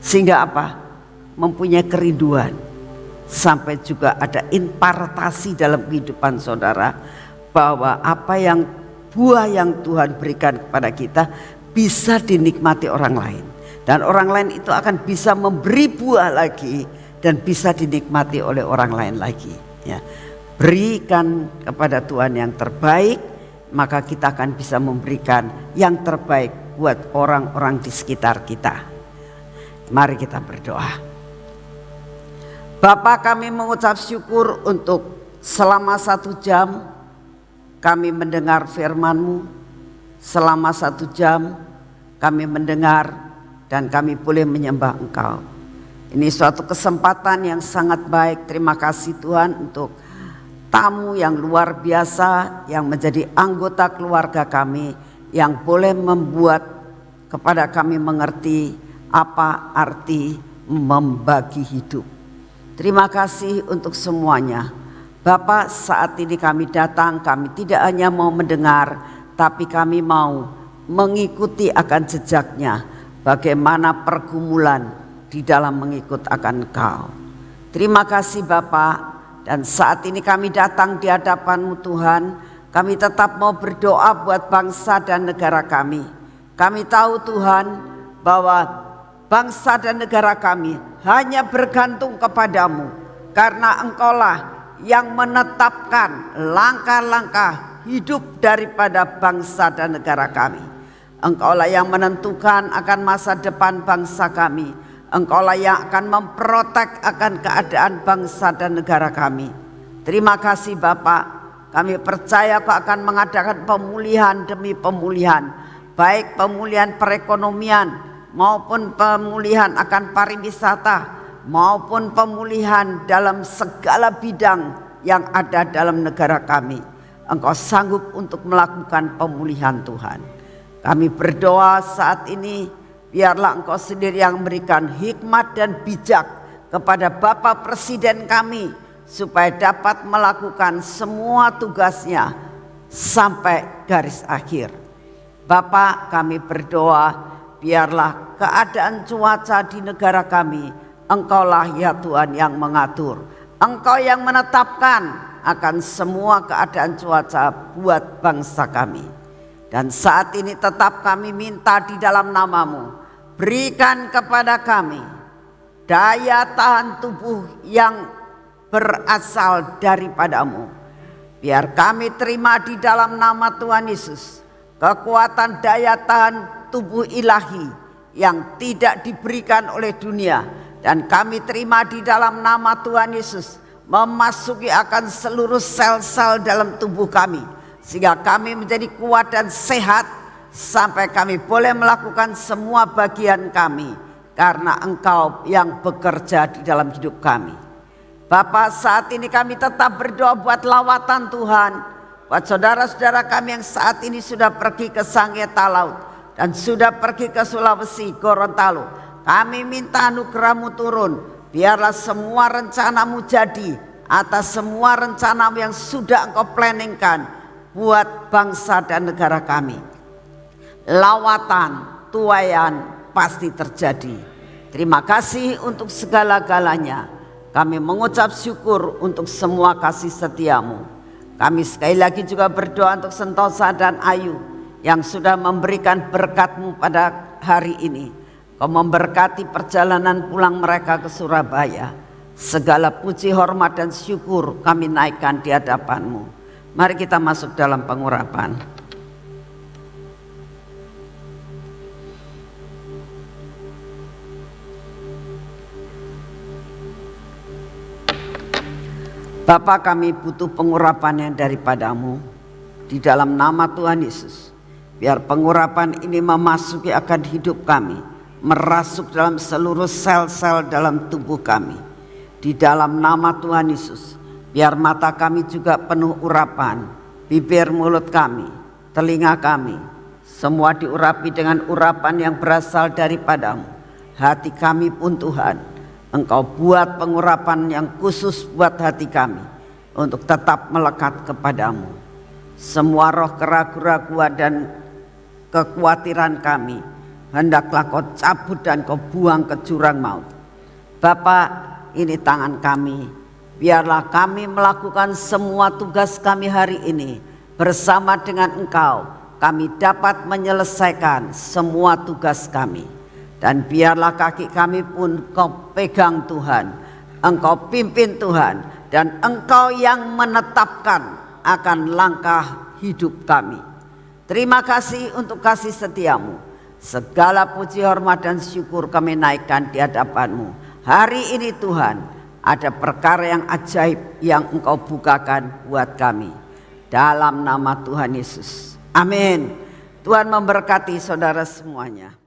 Sehingga apa? Mempunyai kerinduan. Sampai juga ada impartasi dalam kehidupan saudara, bahwa apa yang buah yang Tuhan berikan kepada kita bisa dinikmati orang lain, dan orang lain itu akan bisa memberi buah lagi dan bisa dinikmati oleh orang lain lagi. Ya, berikan kepada Tuhan yang terbaik, maka kita akan bisa memberikan yang terbaik buat orang-orang di sekitar kita. Mari kita berdoa. Bapa, kami mengucap syukur untuk selama 1 jam kami mendengar firman-Mu. Selama 1 jam kami mendengar dan kami boleh menyembah Engkau. Ini suatu kesempatan yang sangat baik. Terima kasih Tuhan untuk tamu yang luar biasa yang menjadi anggota keluarga kami, yang boleh membuat kepada kami mengerti apa arti membagi hidup. Terima kasih untuk semuanya. Bapak, saat ini kami datang, kami tidak hanya mau mendengar, tapi kami mau mengikuti akan jejaknya, bagaimana pergumulan di dalam mengikut akan Engkau. Terima kasih Bapak, dan saat ini kami datang di hadapan-Mu Tuhan, kami tetap mau berdoa buat bangsa dan negara kami. Kami tahu Tuhan bahwa bangsa dan negara kami hanya bergantung kepadamu, karena Engkaulah yang menetapkan langkah-langkah hidup daripada bangsa dan negara kami. Engkaulah yang menentukan akan masa depan bangsa kami. Engkaulah yang akan memprotek akan keadaan bangsa dan negara kami. Terima kasih Bapak, kami percaya Kau akan mengadakan pemulihan demi pemulihan, baik pemulihan perekonomian maupun pemulihan akan pariwisata, maupun pemulihan dalam segala bidang yang ada dalam negara kami. Engkau sanggup untuk melakukan pemulihan Tuhan. Kami berdoa saat ini, biarlah Engkau sendiri yang memberikan hikmat dan bijak kepada Bapak Presiden kami, supaya dapat melakukan semua tugasnya sampai garis akhir. Bapak, kami berdoa, biarlah keadaan cuaca di negara kami, Engkaulah ya Tuhan yang mengatur. Engkau yang menetapkan akan semua keadaan cuaca buat bangsa kami. Dan saat ini tetap kami minta di dalam nama-Mu, berikan kepada kami daya tahan tubuh yang berasal daripada-Mu. Biar kami terima di dalam nama Tuhan Yesus kekuatan daya tahan tubuh ilahi yang tidak diberikan oleh dunia. Dan kami terima di dalam nama Tuhan Yesus memasuki akan seluruh sel-sel dalam tubuh kami, sehingga kami menjadi kuat dan sehat sampai kami boleh melakukan semua bagian kami, karena Engkau yang bekerja di dalam hidup kami. Bapak, saat ini kami tetap berdoa buat lawatan Tuhan, buat saudara-saudara kami yang saat ini sudah pergi ke Sangieta Laut dan sudah pergi ke Sulawesi, Gorontalo. Kami minta anugerah-Mu turun, biarlah semua rencana-Mu jadi atas semua rencana yang sudah Engkau planningkan buat bangsa dan negara kami. Lawatan, tuaian pasti terjadi. Terima kasih untuk segala-galanya. Kami mengucap syukur untuk semua kasih setia-Mu. Kami sekali lagi juga berdoa untuk Sentosa dan Ayu yang sudah memberikan berkat-Mu pada hari ini. Kau memberkati perjalanan pulang mereka ke Surabaya. Segala puji, hormat dan syukur kami naikkan di hadapan-Mu. Mari kita masuk dalam pengurapan. Bapa, kami butuh pengurapan yang daripada-Mu. Di dalam nama Tuhan Yesus, Biar pengurapan ini memasuki akan hidup kami, merasuk dalam seluruh sel-sel dalam tubuh kami. Di dalam nama Tuhan Yesus, biar mata kami juga penuh urapan, bibir mulut kami, telinga kami, semua diurapi dengan urapan yang berasal daripadamu. Hati kami pun Tuhan, Engkau buat pengurapan yang khusus buat hati kami untuk tetap melekat kepadamu. Semua roh keraguan dan kekhawatiran kami hendaklah Kau cabut dan Kau buang ke jurang maut. Bapa, ini tangan kami, biarlah kami melakukan semua tugas kami hari ini bersama dengan Engkau. Kami dapat menyelesaikan semua tugas kami. Dan biarlah kaki kami pun Kau pegang Tuhan, Engkau pimpin Tuhan, dan Engkau yang menetapkan akan langkah hidup kami. Terima kasih untuk kasih setiamu. Segala puji, hormat, dan syukur kami naikkan di hadapan-Mu. Hari ini Tuhan, ada perkara yang ajaib yang Engkau bukakan buat kami. Dalam nama Tuhan Yesus. Amin. Tuhan memberkati saudara semuanya.